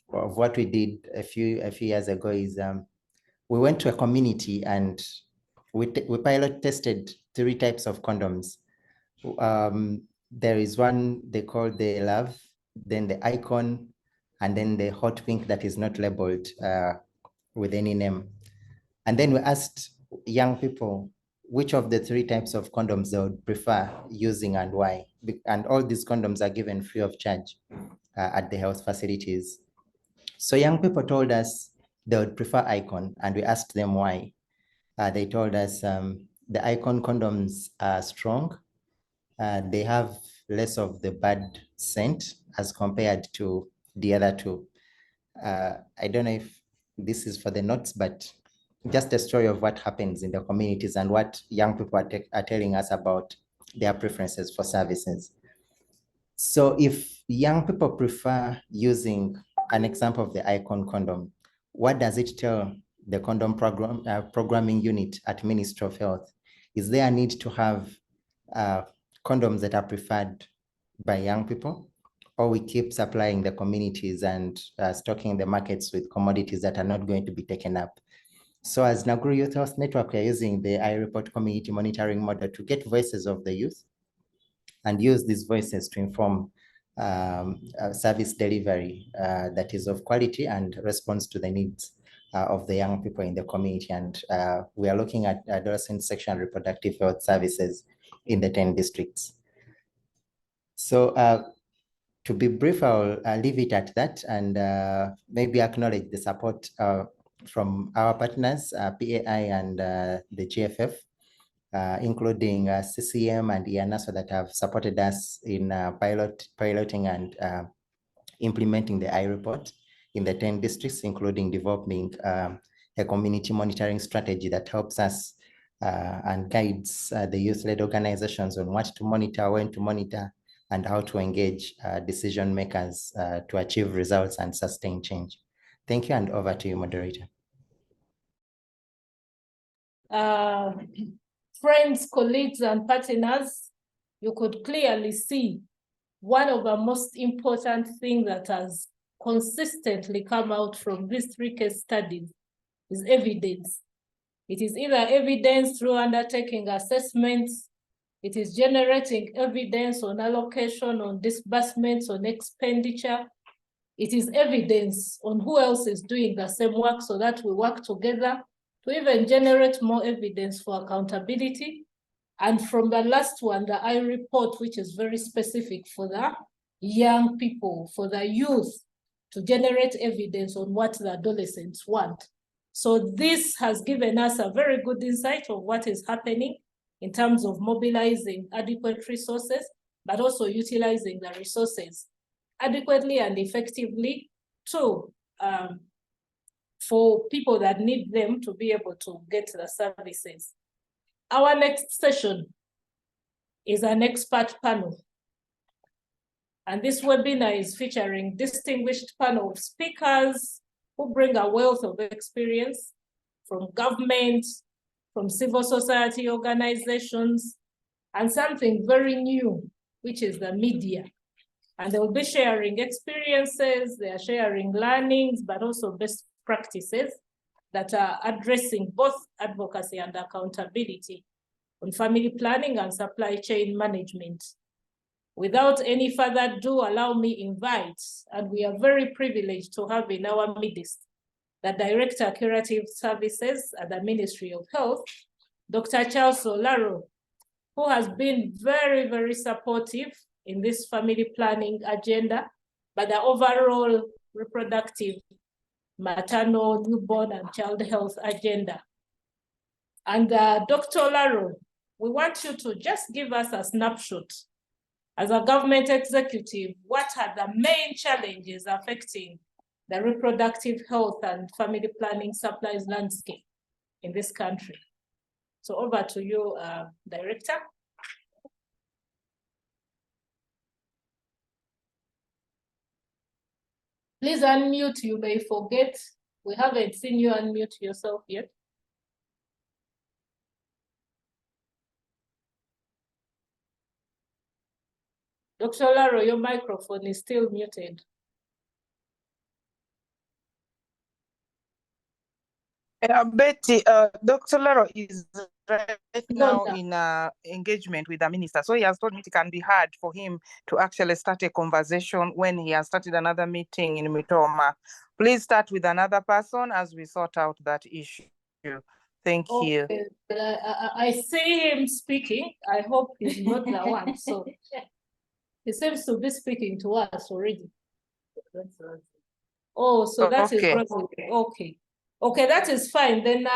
what we did a few years ago is we went to a community and we pilot tested 3 types of condoms. There is one they call the Love, then the Icon, and then the Hot Pink that is not labeled with any name. And then we asked young people which of the 3 types of condoms they would prefer using and why. And all these condoms are given free of charge at the health facilities. So young people told us they would prefer Icon, and we asked them why. They told us the Icon condoms are strong. They have less of the bad scent as compared to the other 2. I don't know if this is for the notes, but just a story of what happens in the communities and what young people are telling us about their preferences for services. So if young people prefer using an example of the Icon condom, what does it tell the condom programming unit at Ministry of Health? Is there a need to have condoms that are preferred by young people, or we keep supplying the communities and stocking the markets with commodities that are not going to be taken up? So as Nakuru Youth Health Network, we are using the I-report community monitoring model to get voices of the youth and use these voices to inform service delivery that is of quality and responds to the needs of the young people in the community. And we are looking at adolescent sexual and reproductive health services in the 10 districts. So to be brief, I'll leave it at that and maybe acknowledge the support from our partners, PAI and the GFF, including CCM and IANASO that have supported us in piloting and implementing the I-report in the 10 districts, including developing a community monitoring strategy that helps us and guides the youth-led organizations on what to monitor, when to monitor, and how to engage decision makers to achieve results and sustain change. Thank you, and over to you, moderator. Friends, colleagues, and partners, you could clearly see one of the most important things that has consistently come out from these 3 case studies is evidence. It is either evidence through undertaking assessments, it is generating evidence on allocation, on disbursements, on expenditure. It is evidence on who else is doing the same work so that we work together to even generate more evidence for accountability. And from the last one, the I-report, which is very specific for the young people, for the youth, to generate evidence on what the adolescents want. So this has given us a very good insight of what is happening in terms of mobilizing adequate resources, but also utilizing the resources adequately and effectively to for people that need them to be able to get the services. Our next session is an expert panel. And this webinar is featuring distinguished panel of speakers who bring a wealth of experience from government, from civil society organizations, and something very new, which is the media. And they will be sharing experiences, they are sharing learnings, but also best practices that are addressing both advocacy and accountability on family planning and supply chain management. Without any further ado, allow me invite, and we are very privileged to have in our midst the Director Curative Services at the Ministry of Health, Dr. Charles Olaro, who has been very, very supportive in this family planning agenda, but the overall reproductive, maternal, newborn, and child health agenda. And Dr. Olaro, we want you to just give us a snapshot as a government executive, what are the main challenges affecting the reproductive health and family planning supplies landscape in this country? So over to you, Director. Please unmute, you may forget. We haven't seen you unmute yourself yet. Dr. Olaro, your microphone is still muted. Betty, Dr. Olaro is right now in engagement with the minister. So he has told me it can be hard for him to actually start a conversation when he has started another meeting in Mitoma. Please start with another person as we sort out that issue. Thank you. I see him speaking. I hope he's not the one. So he seems to be speaking to us already. Oh, so that is okay. Okay, that is fine. Then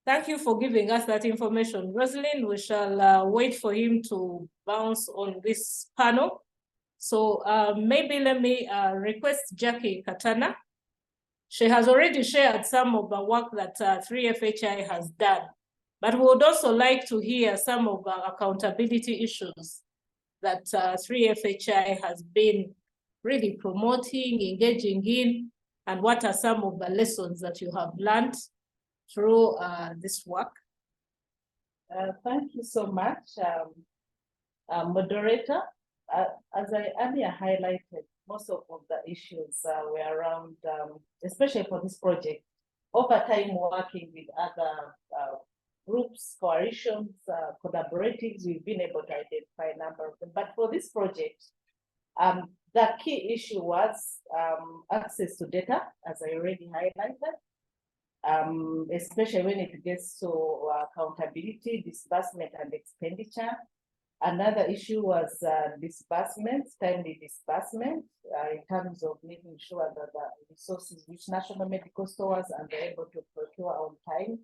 thank you for giving us that information. Rosalind, we shall wait for him to bounce on this panel. So maybe let me request Jackie Katana. She has already shared some of the work that 3FHI has done, but we would also like to hear some of the accountability issues that 3FHI has been really promoting, engaging in, and what are some of the lessons that you have learned through this work? Thank you so much, moderator. As I earlier highlighted, most of the issues were around, especially for this project, over time working with other groups, coalitions, collaboratives, we've been able to identify a number of them. But for this project, the key issue was access to data, as I already highlighted, especially when it gets to accountability, disbursement, and expenditure. Another issue was disbursement, timely disbursement, in terms of making sure that the resources reach national medical stores and they're able to procure on time.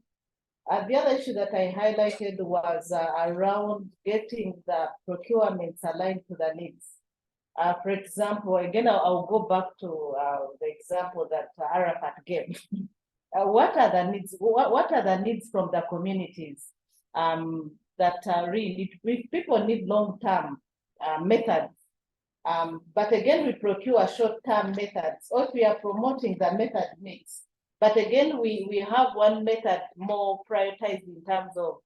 The other issue that I highlighted was around getting the procurements aligned to the needs. For example, again, I'll go back to the example that Arafat gave. What are the needs? What are the needs from the communities that really need? People need long-term methods. But again, we procure short-term methods. Or we are promoting the method mix. But again, we have one method more prioritized in terms of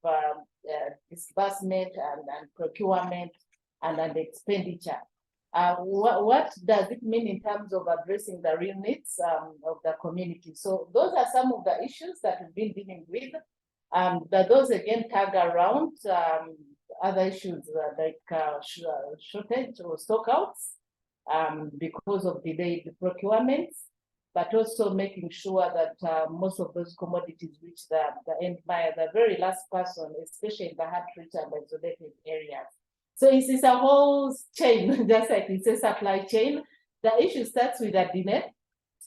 disbursement and procurement and expenditure. What does it mean in terms of addressing the real needs of the community? So those are some of the issues that we've been dealing with. But those again tag around other issues like shortage or stockouts because of delayed procurements, but also making sure that most of those commodities reach the end buyer, the very last person, especially in the hard-to-reach and isolated areas. So it's a whole chain, just like it's a supply chain. The issue starts with a delay,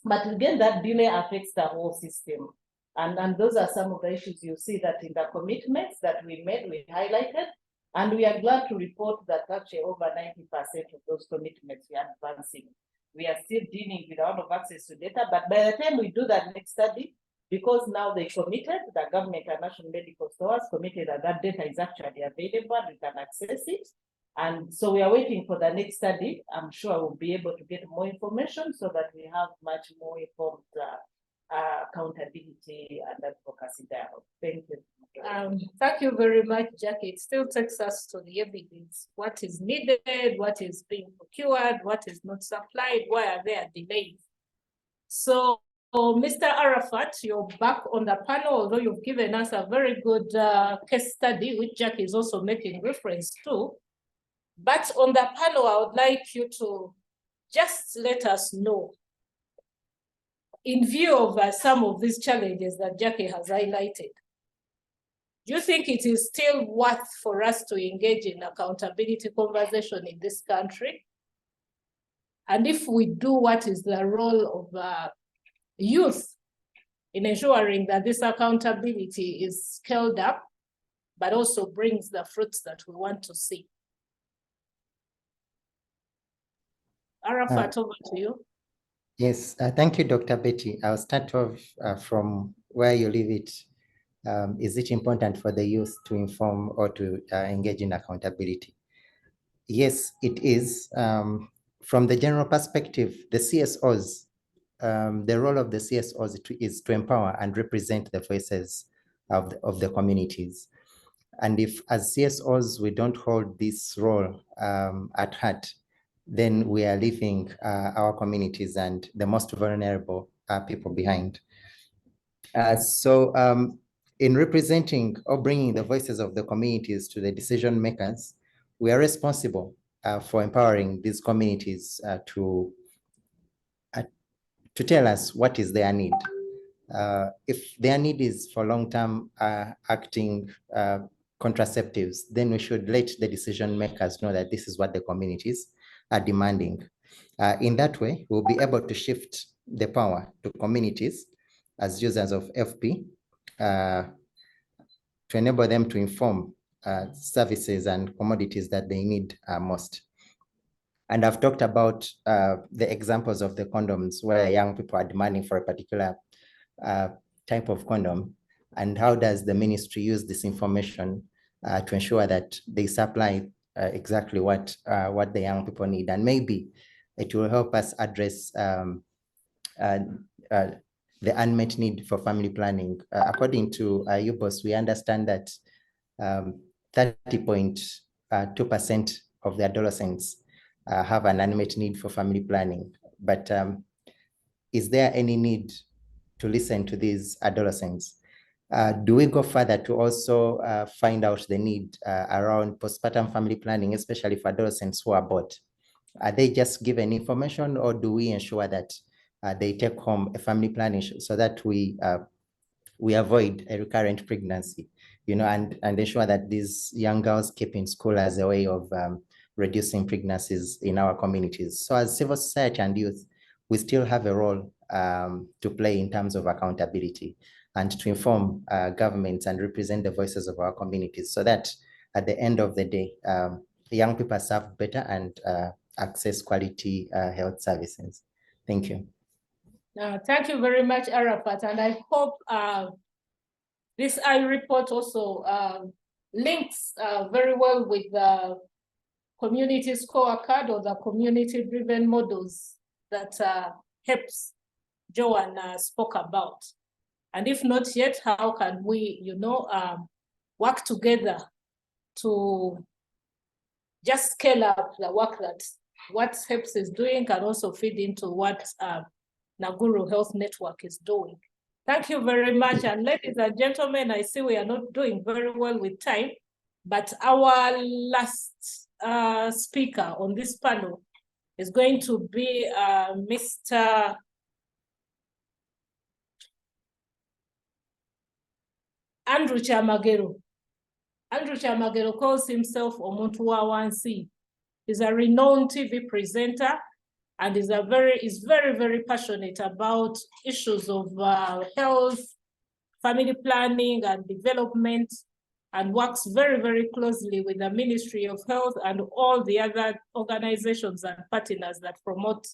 but again, that delay affects the whole system. And those are some of the issues you see that in the commitments that we made, we highlighted, and we are glad to report that actually over 90% of those commitments we are advancing. We are still dealing with out of access to data, but by the time we do that next study, because now they committed, the government and national medical stores committed that data is actually available, we can access it. And so we are waiting for the next study. I'm sure we'll be able to get more information so that we have much more informed accountability and advocacy dialogue. Thank you. Thank you very much, Jackie. It still takes us to the evidence. What is needed, what is being procured, what is not supplied, why are there delays? So, Mr. Arafat, you're back on the panel, although you've given us a very good case study, which Jackie is also making reference to. But on the panel, I would like you to just let us know, in view of some of these challenges that Jackie has highlighted, do you think it is still worth for us to engage in accountability conversation in this country? And if we do, what is the role of youth in ensuring that this accountability is scaled up, but also brings the fruits that we want to see? Arafat, over to you. Yes, thank you, Dr. Betty. I'll start off from where you leave it. Is it important for the youth to inform or to engage in accountability? Yes, it is. From the general perspective, the CSOs, the role of the CSOs is to empower and represent the voices of the communities. And if as CSOs, we don't hold this role at heart, then we are leaving our communities and the most vulnerable people behind. So in representing or bringing the voices of the communities to the decision makers, we are responsible for empowering these communities to tell us what is their need. If their need is for long-term acting contraceptives, then we should let the decision makers know that this is what the communities are demanding. In that way, we'll be able to shift the power to communities as users of FP to enable them to inform services and commodities that they need most. And I've talked about the examples of the condoms where young people are demanding for a particular type of condom, and how does the ministry use this information to ensure that they supply exactly what the young people need. And maybe it will help us address the unmet need for family planning. According to UBOS, we understand that 30.2% of the adolescents have an unmet need for family planning. But is there any need to listen to these adolescents? Do we go further to also find out the need around postpartum family planning, especially for adolescents who are bored? Are they just given information, or do we ensure that they take home a family planning so that we avoid a recurrent pregnancy, and ensure that these young girls keep in school as a way of reducing pregnancies in our communities? So as civil society and youth, we still have a role to play in terms of accountability and to inform governments and represent the voices of our communities, so that at the end of the day, young people are served better and access quality health services. Thank you. Thank you very much, Arafat, and I hope this report also links very well with the community scorecard or the community-driven models that HEPS Joan spoke about. And if not yet, how can we, work together to just scale up the work that what HEPS is doing can also feed into what Naguru Health Network is doing. Thank you very much. And ladies and gentlemen, I see we are not doing very well with time, but our last speaker on this panel is going to be Mr. Andrew Chamagero. Andrew Chamagero calls himself Omuntu wa Wansi. He's a renowned TV presenter and is very, very passionate about issues of health, family planning and development, and works very, very closely with the Ministry of Health and all the other organizations and partners that promote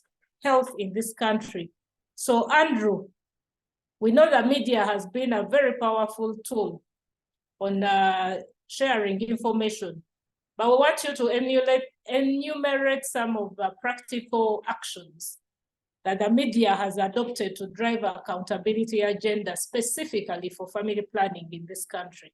health in this country. So Andrew, we know that media has been a very powerful tool on sharing information, but we want you to enumerate some of the practical actions that the media has adopted to drive accountability agenda specifically for family planning in this country.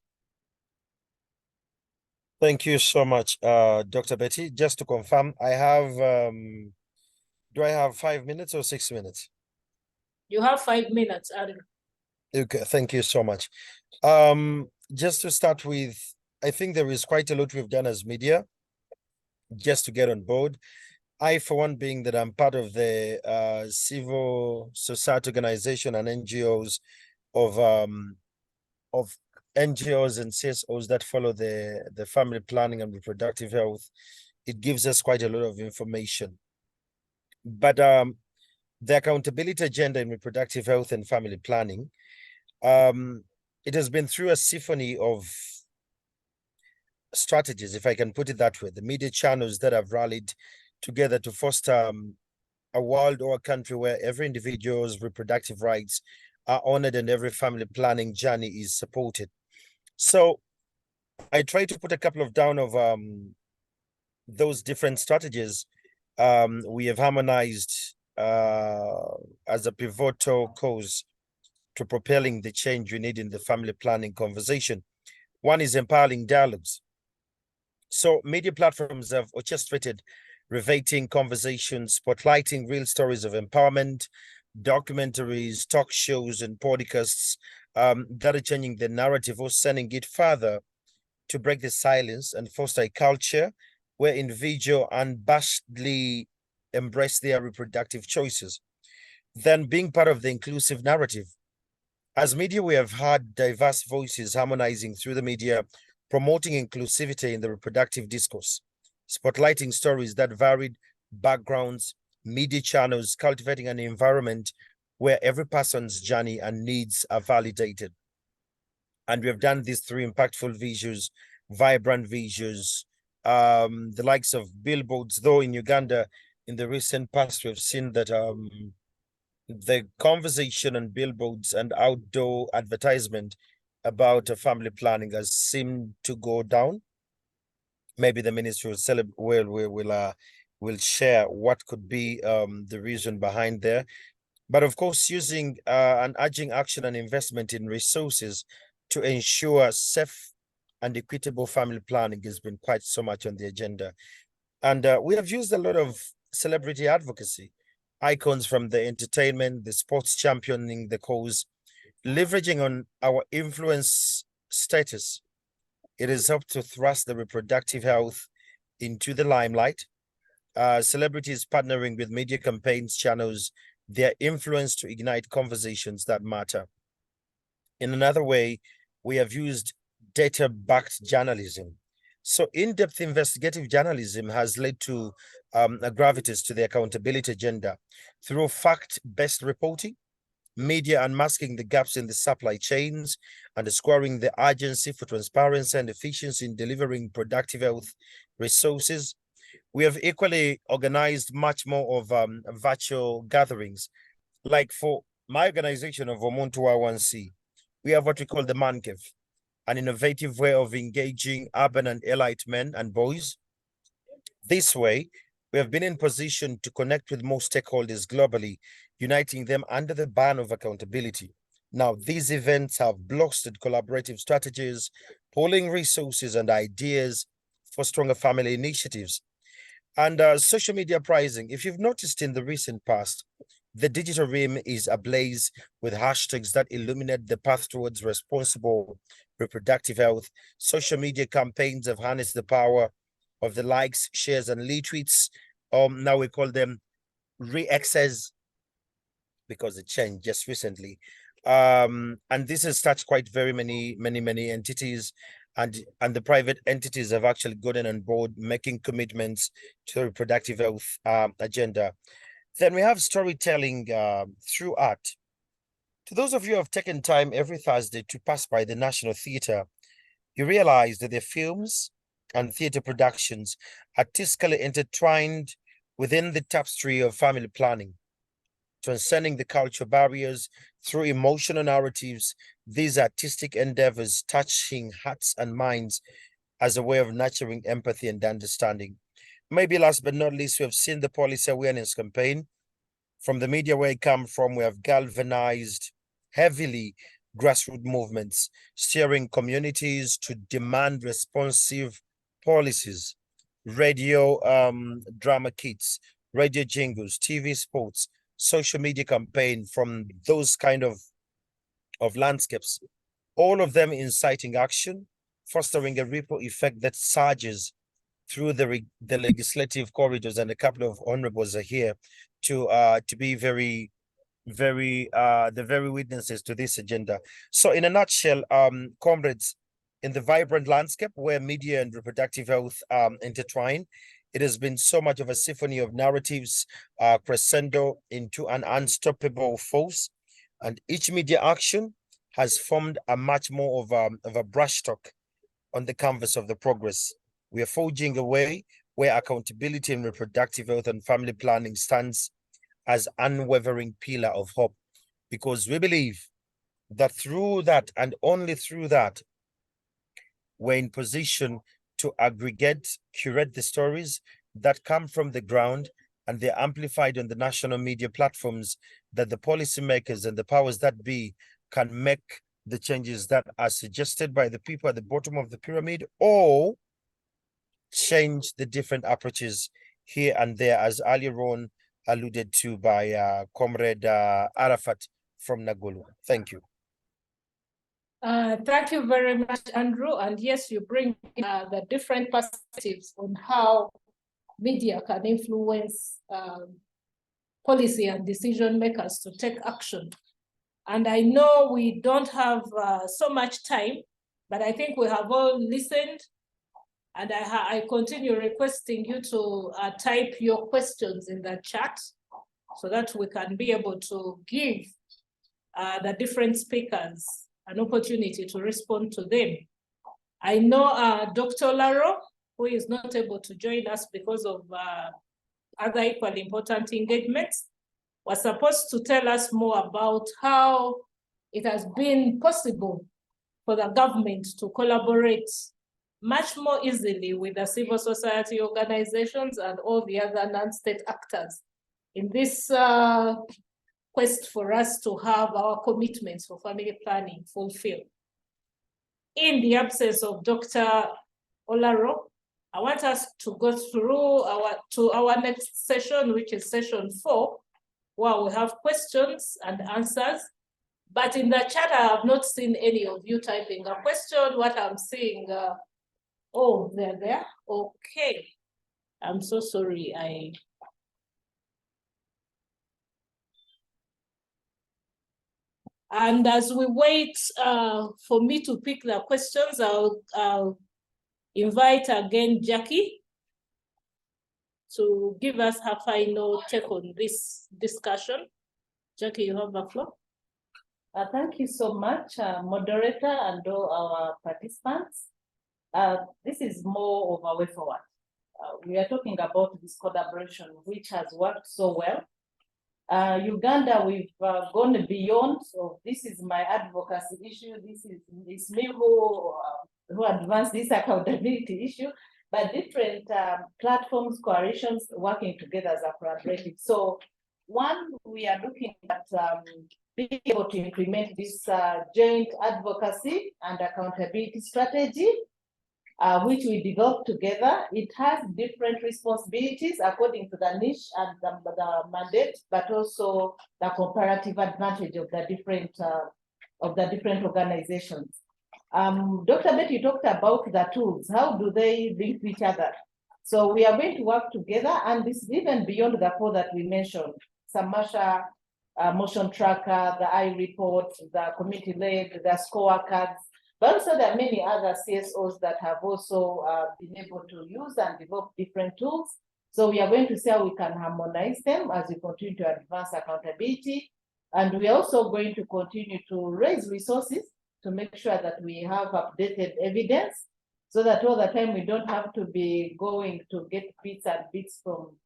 Thank you so much, Dr. Betty. Just to confirm, I have, do I have 5 minutes or 6 minutes? You have 5 minutes, Andrew. Okay, thank you so much. Just to start with, I think there is quite a lot we've done as media just to get on board. I, for one, being that I'm part of the civil society organization and NGOs of NGOs and CSOs that follow the family planning and reproductive health, it gives us quite a lot of information. But the accountability agenda in reproductive health and family planning, it has been through a symphony of strategies, if I can put it that way, the media channels that have rallied together to foster a world or a country where every individual's reproductive rights are honored and every family planning journey is supported. So I try to put a couple of down of those different strategies. We have harmonized as a pivotal cause to propelling the change we need in the family planning conversation. One is empowering dialogues. So media platforms have orchestrated riveting conversations, spotlighting real stories of empowerment, documentaries, talk shows, and podcasts that are changing the narrative or sending it further to break the silence and foster a culture where individuals unabashedly embrace their reproductive choices. Then being part of the inclusive narrative. As media, we have had diverse voices harmonizing through the media, promoting inclusivity in the reproductive discourse, spotlighting stories that varied backgrounds, media channels, cultivating an environment where every person's journey and needs are validated. And we have done this through impactful visuals, vibrant visuals, the likes of billboards, though in Uganda, in the recent past, we've seen that the conversation on billboards and outdoor advertisement about family planning has seemed to go down. Maybe the ministry will share what could be the reason behind there. But of course, using and urging action and investment in resources to ensure safe and equitable family planning has been quite so much on the agenda. And we have used a lot of celebrity advocacy, icons from the entertainment, the sports championing the cause, leveraging on our influence status, it has helped to thrust the reproductive health into the limelight. Celebrities partnering with media campaigns channels their influence to ignite conversations that matter. In another way, we have used data-backed journalism. So in-depth investigative journalism has led to a gravitas to the accountability agenda through fact-based reporting, media unmasking the gaps in the supply chains, underscoring the urgency for transparency and efficiency in delivering productive health resources. We have equally organized much more of virtual gatherings. Like for my organization of Omontua 1C, we have what we call the Man Cave, an innovative way of engaging urban and elite men and boys. This way, we have been in position to connect with more stakeholders globally, uniting them under the banner of accountability. Now, these events have blocked collaborative strategies, pooling resources and ideas for stronger family initiatives. And social media pricing, if you've noticed in the recent past, the digital realm is ablaze with hashtags that illuminate the path towards responsible reproductive health. Social media campaigns have harnessed the power of the likes, shares, and retweets. Now we call them re-X's because it changed just recently. And this has touched quite very many entities, and the private entities have actually gotten on board making commitments to the reproductive health agenda. Then we have storytelling through art. To those of you who have taken time every Thursday to pass by the National Theatre, you realize that their films and theatre productions artistically intertwined within the tapestry of family planning, transcending the cultural barriers through emotional narratives. These artistic endeavors touching hearts and minds as a way of nurturing empathy and understanding. Maybe last but not least, we have seen the policy awareness campaign. From the media where I come from, we have galvanized heavily grassroots movements, steering communities to demand responsive policies, radio drama kits, radio jingles, TV spots, social media campaign from those kind of landscapes, all of them inciting action, fostering a ripple effect that surges through the legislative corridors. And a couple of honorables are here to be the very witnesses to this agenda. So in a nutshell, comrades, in the vibrant landscape where media and reproductive health intertwine, it has been so much of a symphony of narratives crescendo into an unstoppable force, and each media action has formed a much more of a brushstroke on the canvas of the progress. We are forging a way where accountability in reproductive health and family planning stands as unwavering pillar of hope, because we believe that through that and only through that, we're in position to aggregate, curate the stories that come from the ground, and they're amplified on the national media platforms that the policymakers and the powers that be can make the changes that are suggested by the people at the bottom of the pyramid, or change the different approaches here and there, as earlier on alluded to by Comrade Arafat from Nagulu. Thank you. Thank you very much, Andrew. And yes, you bring the different perspectives on how media can influence policy and decision makers to take action. And I know we don't have so much time, but I think we have all listened. And I continue requesting you to type your questions in the chat so that we can be able to give the different speakers an opportunity to respond to them. I know Dr. Laro, who is not able to join us because of other equally important engagements, was supposed to tell us more about how it has been possible for the government to collaborate much more easily with the civil society organizations and all the other non-state actors in this quest for us to have our commitments for family planning fulfilled. In the absence of Dr. Olaro, I want us to go through our next session, which is session 4, where we have questions and answers But in the chat, I have not seen any of you typing a question. What I'm seeing, oh, they're there. Okay. I'm so sorry. And as we wait for me to pick the questions, I'll invite again Jackie to give us her final take on this discussion. Jackie, you have the floor. Thank you so much, moderator and all our participants. This is more of a way forward. We are talking about this collaboration, which has worked so well. Uganda, we've gone beyond. So this is my advocacy issue. This me who advanced this accountability issue, but different platforms, coalitions working together as a collaborative. So one, we are looking at being able to implement this joint advocacy and accountability strategy, which we developed together. It has different responsibilities according to the niche and the mandate, but also the comparative advantage of the different organizations. Dr. Betty, you talked about the tools. How do they link to each other? So we are going to work together, and this is even beyond the four that we mentioned: Samasha, motion tracker, the I-report, the community-led, the scorecards. But also there are many other CSOs that have also been able to use and develop different tools. So we are going to see how we can harmonize them as we continue to advance accountability. And we are also going to continue to raise resources to make sure that we have updated evidence, so that all the time we don't have to be going to get bits and bits from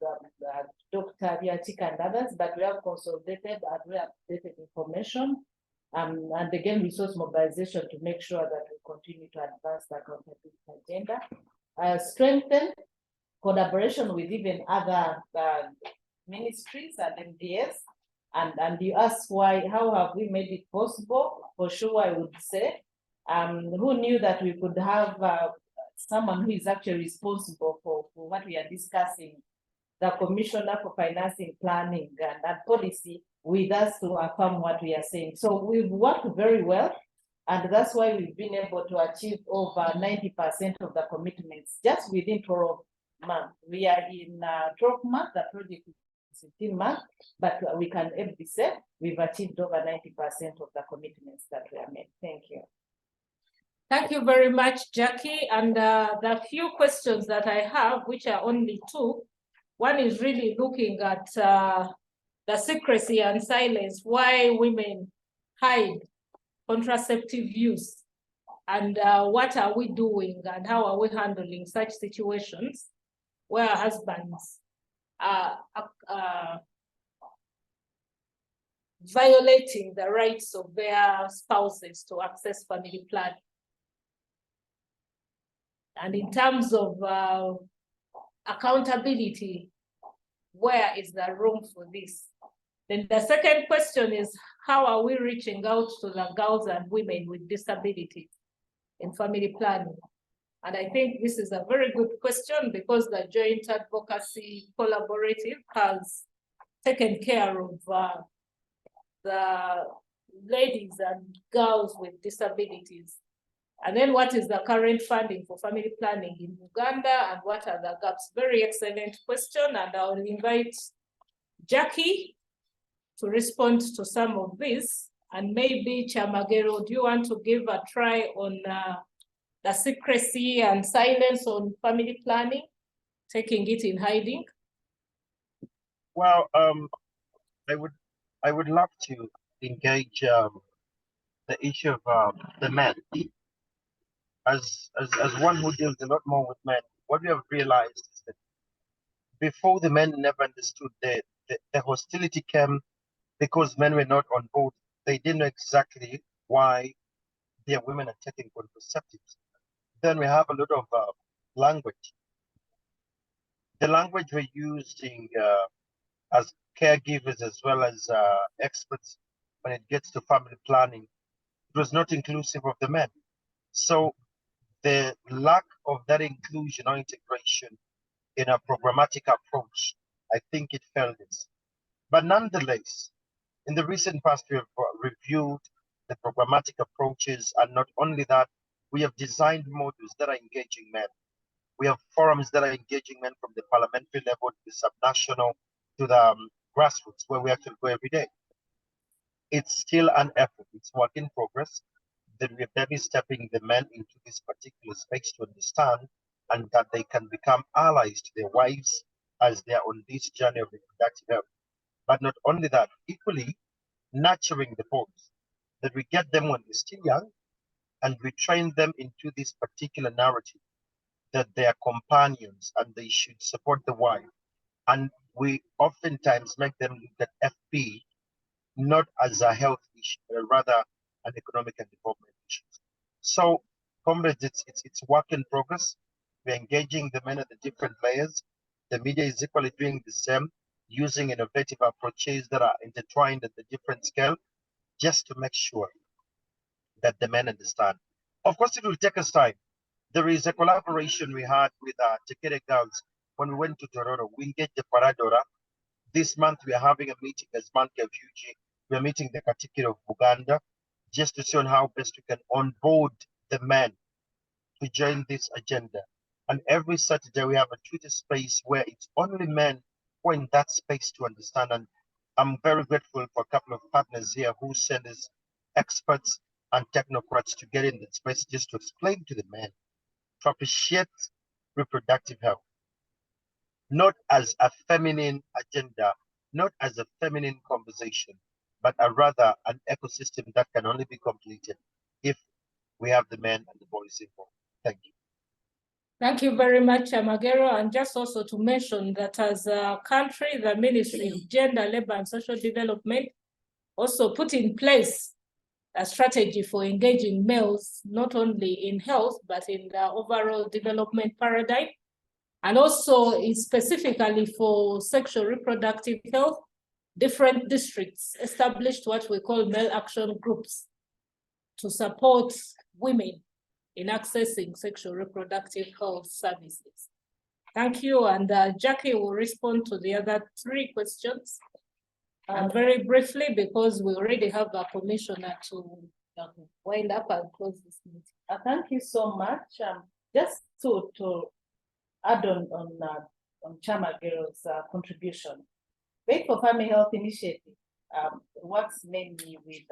Dr. Riachika and others, but we have consolidated and we have updated information. And again, resource mobilization to make sure that we continue to advance the accountability agenda. Strengthen collaboration with even other ministries and MDS. And you ask why, how have we made it possible? For sure, I would say, who knew that we could have someone who is actually responsible for what we are discussing, the Commissioner for Financing, Planning and Policy, with us to affirm what we are saying. So we've worked very well, and that's why we've been able to achieve over 90% of the commitments just within 12 months. We are in 12 months, the project is 15 months, but we can be said we've achieved over 90% of the commitments that we have made. Thank you. Thank you very much, Jackie. And the few questions that I have, which are only two, one is really looking at the secrecy and silence, why women hide contraceptive use, and what are we doing and how are we handling such situations where husbands are violating the rights of their spouses to access family planning. And in terms of accountability, where is the room for this? Then the second question is, how are we reaching out to the girls and women with disabilities in family planning? And I think this is a very good question, because the Joint Advocacy Collaborative has taken care of the ladies and girls with disabilities. And then what is the current funding for family planning in Uganda, and what are the gaps? Very excellent question, and I'll invite Jackie to respond to some of this. And maybe Chamagero, do you want to give a try on the secrecy and silence on family planning, taking it in hiding? Well, I would love to engage the issue of the men. As one who deals a lot more with men, what we have realized is that before, the men never understood the hostility came because men were not on board. They didn't know exactly why their women are taking contraceptives. Then we have a lot of language. The language we're using as caregivers as well as experts when it gets to family planning, it was not inclusive of the men. So the lack of that inclusion or integration in a programmatic approach, I think it failed us. But nonetheless, in the recent past, we have reviewed the programmatic approaches, and not only that, we have designed modules that are engaging men. We have forums that are engaging men from the parliamentary level to the subnational to the grassroots, where we actually go every day. It's still an effort, it's work in progress, that we are maybe stepping the men into this particular space to understand and that they can become allies to their wives as they are on this journey of reproductive health. But not only that, equally nurturing the boys, that we get them when they're still young and we train them into this particular narrative that they are companions and they should support the wife. And we oftentimes make them look at FP not as a health issue, but rather an economic and development issue. So, comrades, it's work in progress. We're engaging the men at the different layers. The media is equally doing the same, using innovative approaches that are intertwined at the different scale, just to make sure that the men understand. Of course, it will take us time. There is a collaboration we had with Tekere Girls when we went to Toronto. We engaged the Paradora. This month, we are having a meeting as Manke of UG. We are meeting the Katikiro of Uganda, just to see on how best we can onboard the men to join this agenda. And every Saturday, we have a Twitter space where it's only men who are in that space to understand. And I'm very grateful for a couple of partners here who send us experts and technocrats to get in that space just to explain to the men to appreciate reproductive health, not as a feminine agenda, not as a feminine conversation, but rather an ecosystem that can only be completed if we have the men and the boys involved. Thank you. Thank you very much, Amagero. And just also to mention that as a country, the Ministry of Gender, Labour and Social Development also put in place a strategy for engaging males, not only in health, but in the overall development paradigm. And also specifically for sexual reproductive health, different districts established what we call male action groups to support women in accessing sexual reproductive health services. Thank you, and Jackie will respond to the other 3 questions. Very briefly, because we already have a commissioner to wind up and close this meeting. Thank you so much. Just to add on Chamagero's contribution, Faith for Family Health Initiative works mainly with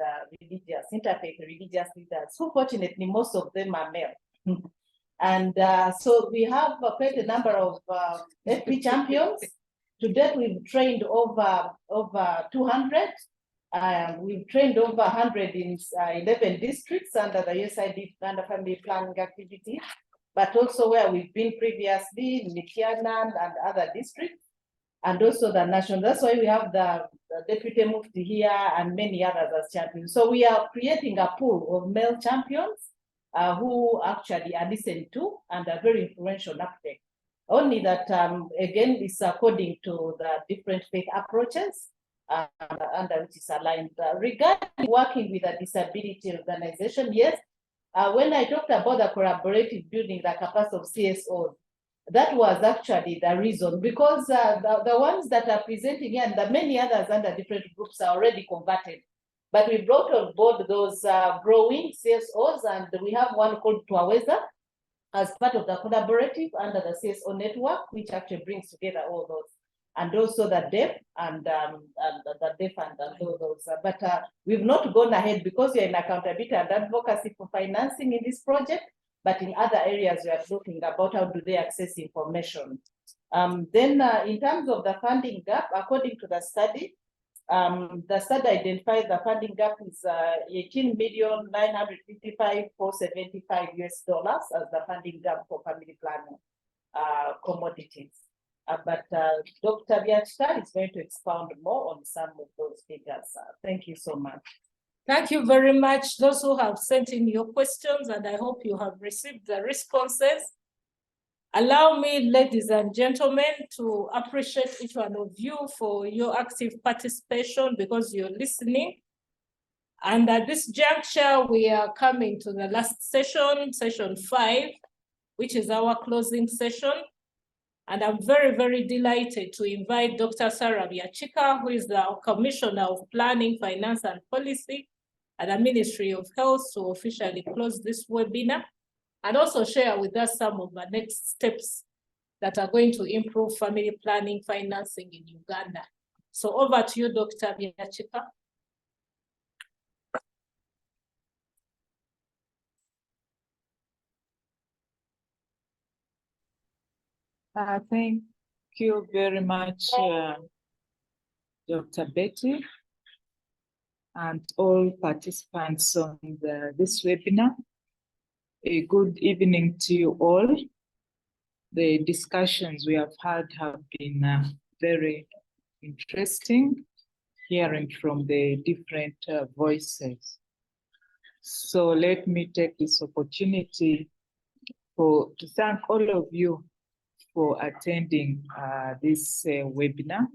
religious, interfaith religious leaders, who fortunately most of them are male. And so we have quite a number of FP champions. To date, we've trained over 200. We've trained over 100 in 11 districts under the USAID Uganda Family Planning activity, but also where we've been previously in Mikiana and other districts, and also the national. That's why we have the Deputy Mufti here and many others as champions. So we are creating a pool of male champions who actually are listened to and are very influential architects. Only that, again, is according to the different faith approaches under which is aligned. Regarding working with a disability organization, yes, when I talked about the collaborative building the capacity of CSOs, that was actually the reason, because the ones that are presenting here and the many others under different groups are already converted. But we brought on board those growing CSOs, and we have one called Twaweza as part of the collaborative under the CSO network, which actually brings together all those, and also the deaf and the deaf and all those. But we've not gone ahead because we are in accountability and advocacy for financing in this project. But in other areas, we are looking about how do they access information. Then in terms of the funding gap, according to the study identified the funding gap is $18,955,475 US as the funding gap for family planning commodities. But Dr. Biachita is going to expound more on some of those figures. Thank you so much. Thank you very much, those who have sent in your questions, and I hope you have received the responses. Allow me, ladies and gentlemen, to appreciate each one of you for your active participation because you're listening. And at this juncture, we are coming to the last session, session 5, which is our closing session. And I'm very, very delighted to invite Dr. Sarah Biachika, who is the Commissioner of Planning, Finance, and Policy and the Ministry of Health to officially close this webinar and also share with us some of the next steps that are going to improve family planning financing in Uganda. So over to you, Dr. Byachika. Thank you very much, Dr. Betty, and all participants on this webinar. A good evening to you all. The discussions we have had have been very interesting, hearing from the different voices. So let me take this opportunity to thank all of you for attending this webinar,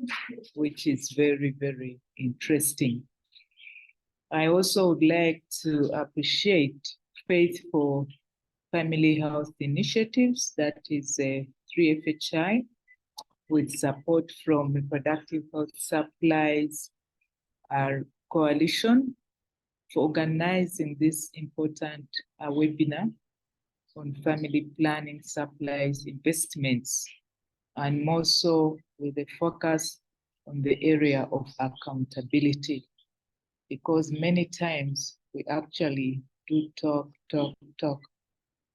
which is very, very interesting. I also would like to appreciate Faith for Family Health Initiatives, that is 3FHI, with support from Reproductive Health Supplies, our coalition, for organizing this important webinar on family planning, supplies, investments, and more so with a focus on the area of accountability. Because many times we actually do talk,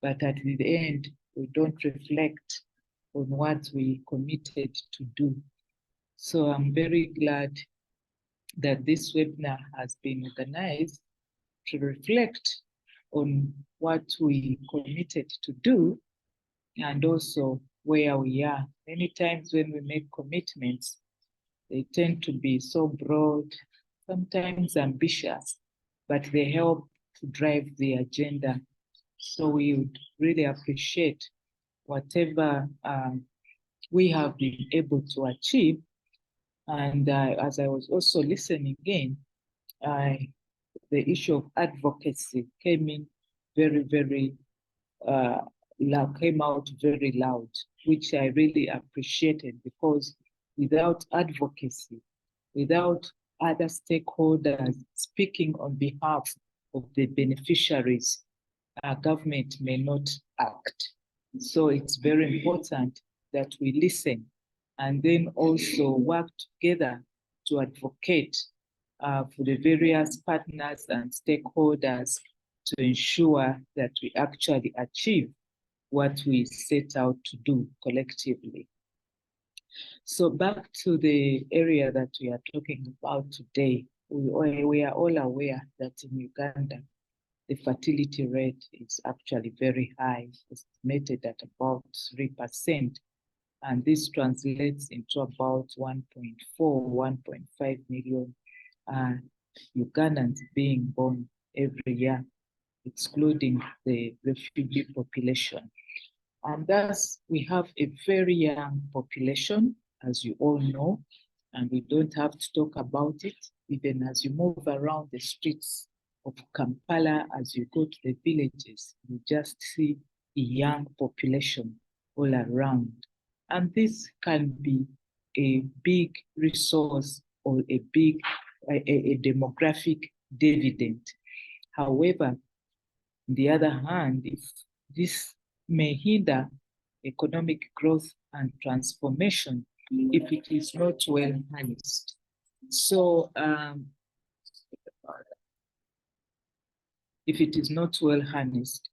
but at the end, we don't reflect on what we committed to do. So I'm very glad that this webinar has been organized to reflect on what we committed to do and also where we are. Many times when we make commitments, they tend to be so broad, sometimes ambitious, but they help to drive the agenda. So we would really appreciate whatever we have been able to achieve. And as I was also listening in, the issue of advocacy came in very loud, came out very loud, which I really appreciated, because without advocacy, without other stakeholders speaking on behalf of the beneficiaries, our government may not act. So it's very important that we listen and then also work together to advocate for the various partners and stakeholders to ensure that we actually achieve what we set out to do collectively. So back to the area that we are talking about today, we are all aware that in Uganda, the fertility rate is actually very high, estimated at about 3%. And this translates into about 1.4, 1.5 million Ugandans being born every year, excluding the refugee population. And thus, we have a very young population, as you all know, and we don't have to talk about it. Even as you move around the streets of Kampala, as you go to the villages, you just see a young population all around. And this can be a big resource or a big a demographic dividend. However, on the other hand, if this may hinder economic growth and transformation if it is not well harnessed. So if it is not well harnessed.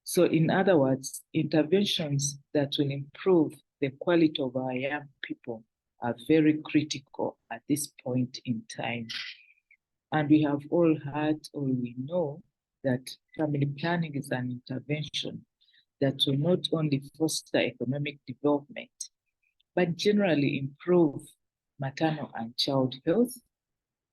So in other words, interventions that will improve the quality of our young people are very critical at this point in time. And we have all heard, or we know, that family planning is an intervention that will not only foster economic development, but generally improve maternal and child health,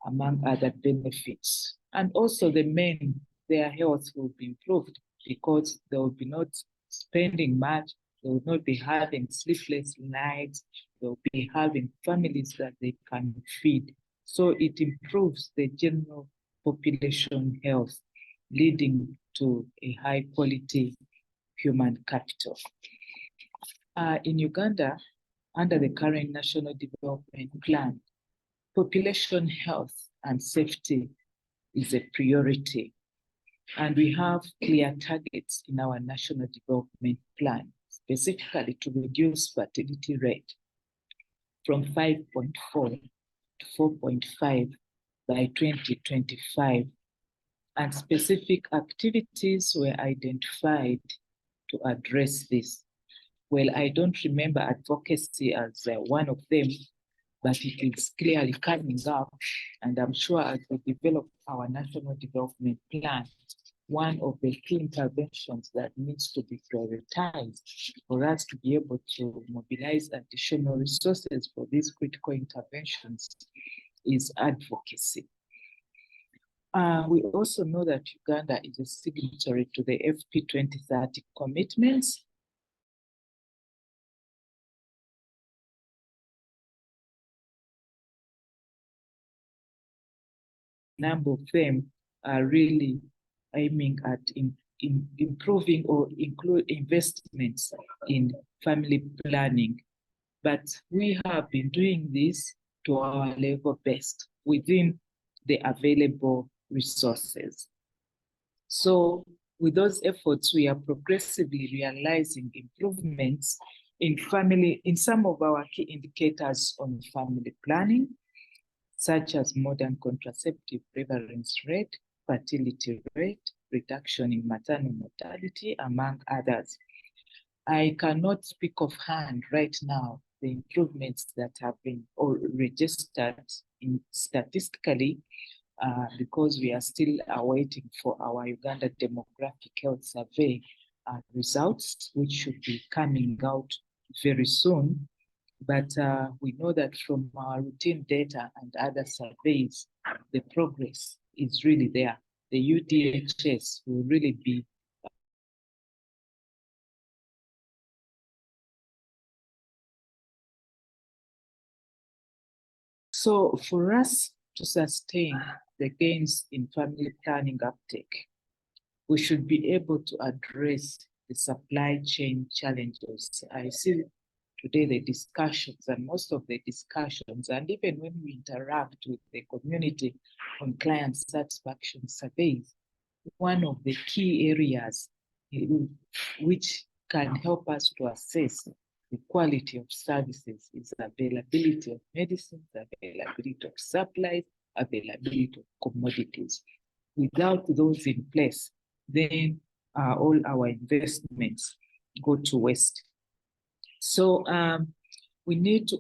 among other benefits. And also the men, their health will be improved because they will be not spending much, they will not be having sleepless nights, they'll be having families that they can feed. So it improves the general population health, leading to a high quality human capital. In Uganda, under the current National Development Plan, population health and safety is a priority. And we have clear targets in our national development plan, specifically to reduce fertility rate from 5.4 to 4.5 by 2025. And specific activities were identified to address this. Well, I don't remember advocacy as one of them, but it is clearly coming up. And I'm sure as we develop our national development plan, one of the key interventions that needs to be prioritized for us to be able to mobilize additional resources for these critical interventions is advocacy. We also know that Uganda is a signatory to the FP 2030 commitments. A number of them are really aiming at improving or include investments in family planning. But we have been doing this to our level best within the available resources. So with those efforts, we are progressively realizing improvements in some of our key indicators on family planning, such as modern contraceptive prevalence rate, fertility rate, reduction in maternal mortality, among others. I cannot speak offhand right now the improvements that have been registered statistically because we are still awaiting for our Uganda Demographic Health Survey results, which should be coming out very soon. But we know that from our routine data and other surveys, the progress is really there. The UDHS will really be so for us to sustain the gains in family planning uptake, we should be able to address the supply chain challenges. I see today the discussions and most of the discussions, and even when we interact with the community on client satisfaction surveys, one of the key areas which can help us to assess the quality of services is availability of medicines, availability of supplies, availability of commodities. Without those in place, then all our investments go to waste. So we need to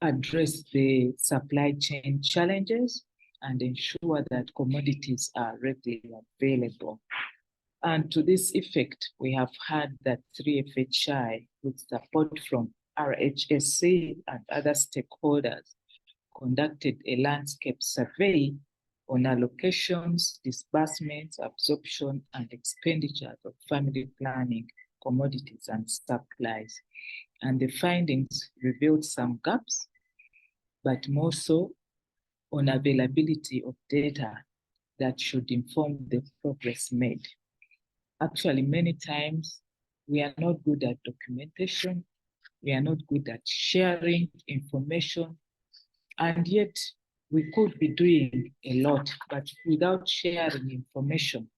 address the supply chain challenges and ensure that commodities are readily available. And to this effect, we have had that 3FHI with support from RHSC and other stakeholders conducted a landscape survey on allocations, disbursements, absorption, and expenditure of family planning, commodities, and supplies. And the findings revealed some gaps, but more so on availability of data that should inform the progress made. Actually, many times we are not good at documentation, we are not good at sharing information, and yet we could be doing a lot, but without sharing information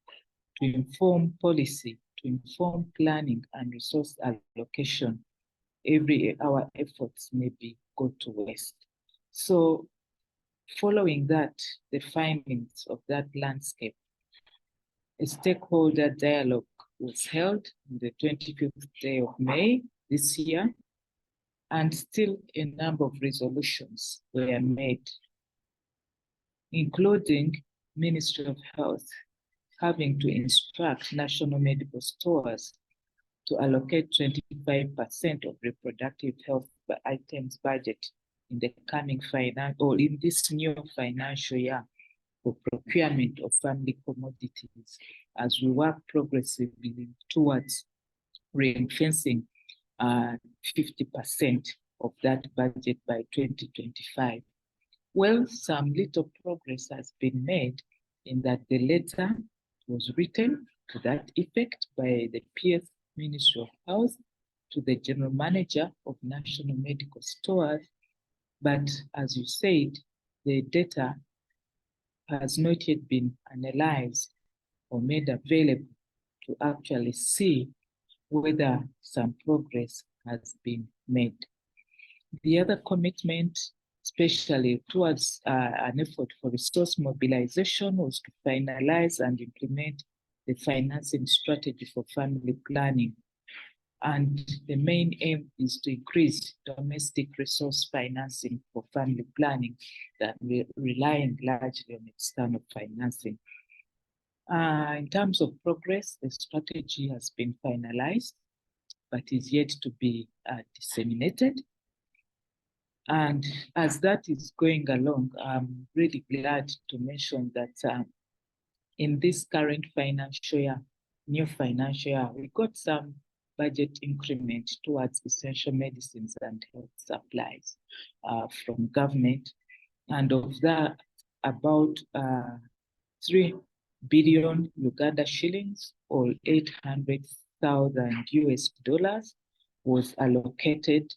to inform policy, to inform planning and resource allocation, our efforts may go to waste. So following that, the findings of that landscape, a stakeholder dialogue was held on the 25th day of May this year, and still a number of resolutions were made, including Ministry of Health having to instruct national medical stores to allocate 25% of reproductive health items budget in the coming or in this new financial year for procurement of family commodities as we work progressively towards ring-fencing 50% of that budget by 2025. Well, some little progress has been made in that the letter was written to that effect by the PS Ministry of Health to the General Manager of National Medical Stores. But as you said, the data has not yet been analyzed or made available to actually see whether some progress has been made. The other commitment, especially towards an effort for resource mobilization, was to finalize and implement the financing strategy for family planning. And the main aim is to increase domestic resource financing for family planning that we're relying largely on external financing. In terms of progress, the strategy has been finalized, but is yet to be disseminated. And as that is going along, I'm really glad to mention that in this current financial year, new financial year, we got some budget increment towards essential medicines and health supplies from government. And of that, about 3 billion Uganda shillings or $800,000 US was allocated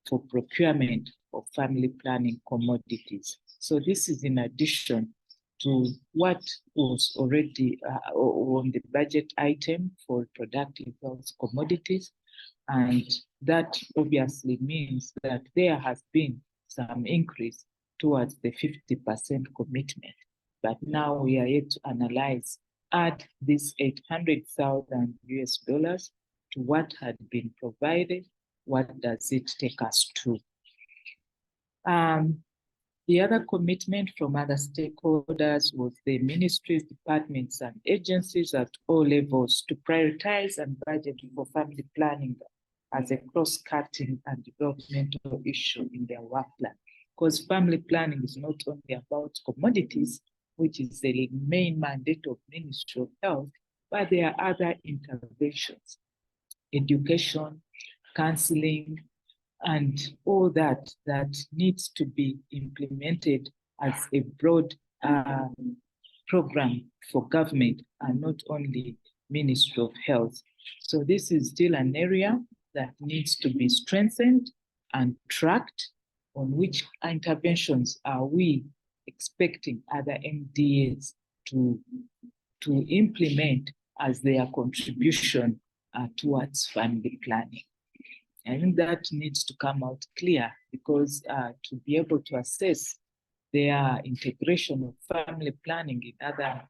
for procurement of family planning commodities. So this is in addition to what was already on the budget item for reproductive health commodities. And that obviously means that there has been some increase towards the 50% commitment. But now we are yet to analyze, add this $800,000 US to what had been provided. What does it take us to? The other commitment from other stakeholders was the ministries, departments, and agencies at all levels to prioritize and budget for family planning as a cross-cutting and developmental issue in their work plan. Because family planning is not only about commodities, which is the main mandate of Ministry of Health, but there are other interventions, education, counseling, and all that needs to be implemented as a broad program for government and not only Ministry of Health. So this is still an area that needs to be strengthened and tracked. On which interventions are we expecting other MDAs to implement as their contribution towards family planning? I think that needs to come out clear because to be able to assess their integration of family planning in other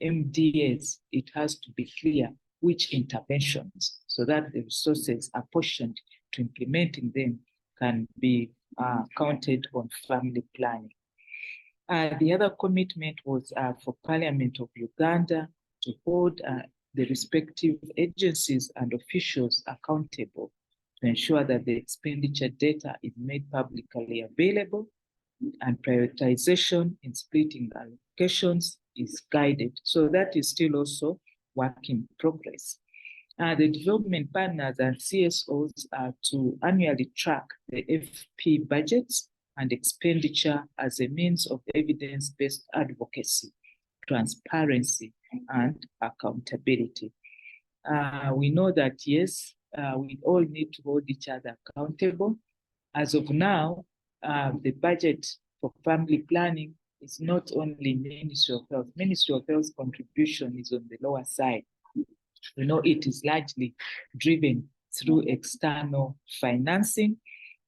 MDAs, it has to be clear which interventions so that the resources apportioned to implementing them can be counted on family planning. The other commitment was for Parliament of Uganda to hold the respective agencies and officials accountable to ensure that the expenditure data is made publicly available and prioritization in splitting allocations is guided. So that is still also work in progress. The development partners and CSOs are to annually track the FP budgets and expenditure as a means of evidence-based advocacy, transparency, and accountability. We know that, yes, we all need to hold each other accountable. As of now, the budget for family planning is not only Ministry of Health. Ministry of Health's contribution is on the lower side. We know it is largely driven through external financing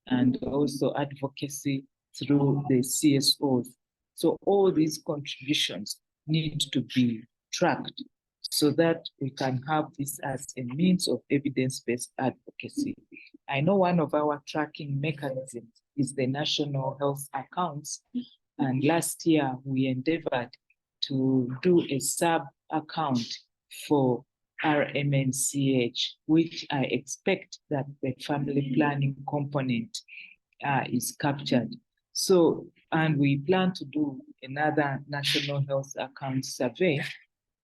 and also advocacy through the CSOs. So all these contributions need to be tracked so that we can have this as a means of evidence-based advocacy. I know one of our tracking mechanisms is the national health accounts. And last year we endeavored to do a sub-account for RMNCH, which I expect that the family planning component is captured. So, and we plan to do another national health account survey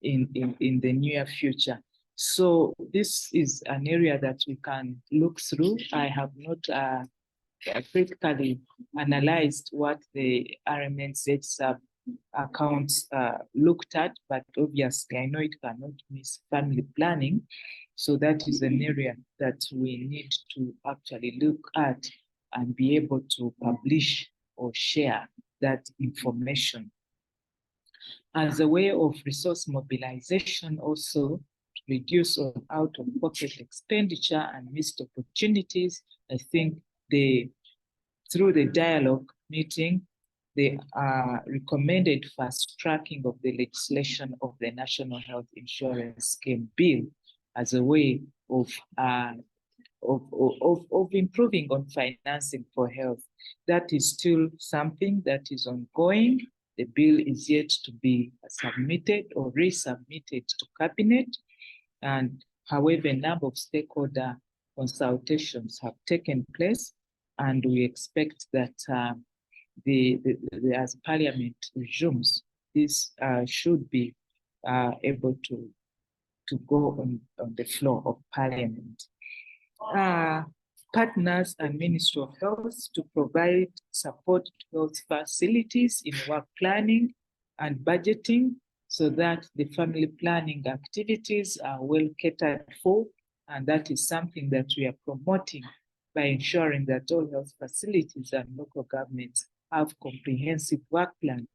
in the near future. So this is an area that we can look through. I have not critically analyzed what the RMNCH sub accounts looked at, but obviously I know it cannot miss family planning. So that is an area that we need to actually look at and be able to publish or share that information. as a way of resource mobilization also to reduce on out-of-pocket expenditure and missed opportunities. I think through the dialogue meeting, they recommended fast tracking of the legislation of the National Health Insurance Scheme Bill as a way of improving on financing for health. That is still something that is ongoing. The bill is yet to be submitted or resubmitted to cabinet. And however, a number of stakeholder consultations have taken place, and we expect that as Parliament resumes, this should be able to go on the floor of Parliament. Partners and Ministry of Health to provide support to health facilities in work planning and budgeting so that the family planning activities are well catered for. And that is something that we are promoting by ensuring that all health facilities and local governments have comprehensive work plans.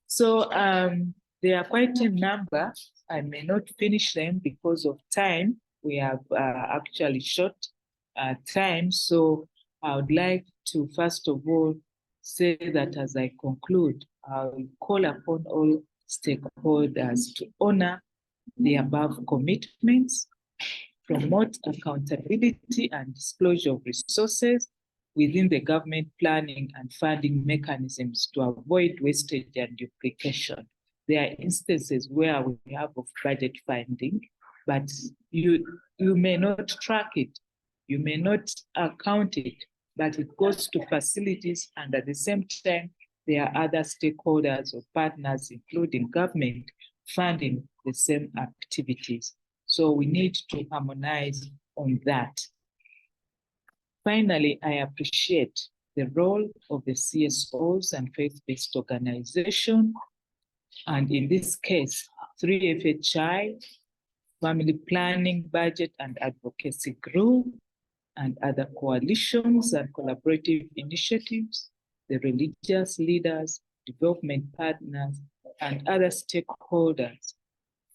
So there are quite a number. I may not finish them because of time. We have actually short time. So I would like to first of all say that as I conclude, I will call upon all stakeholders to honor the above commitments, promote accountability and disclosure of resources within the government planning and funding mechanisms to avoid wastage and duplication. There are instances where we have of budget funding, but you may not track it, you may not account it, but it goes to facilities, and at the same time, there are other stakeholders or partners, including government, funding the same activities. So we need to harmonize on that. Finally, I appreciate the role of the CSOs and faith-based organizations, and in this case, 3FHI, Family Planning, Budget and Advocacy Group, and other coalitions and collaborative initiatives, the religious leaders, development partners, and other stakeholders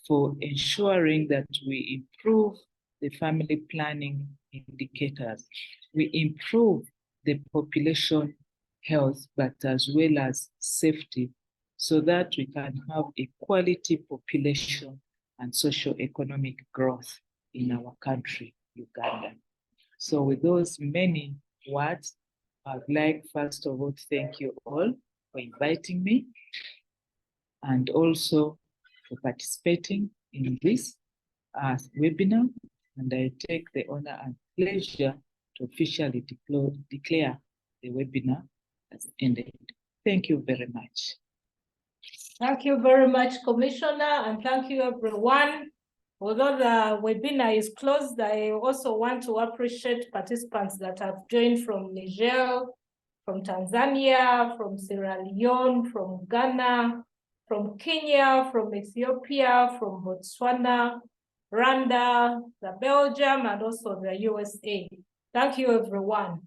for ensuring that we improve the family planning indicators. We improve the population health, but as well as safety, so that we can have a quality population and socio-economic growth in our country, Uganda. So with those many words, I'd like first of all to thank you all for inviting me and also for participating in this webinar. And I take the honor and pleasure to officially declare the webinar as ended. Thank you very much. Thank you very much, Commissioner, and thank you, everyone. Although the webinar is closed, I also want to appreciate participants that have joined from Niger, from Tanzania, from Sierra Leone, from Ghana, from Kenya, from Ethiopia, from Botswana, Rwanda, the Belgium, and also the USA. Thank you, everyone.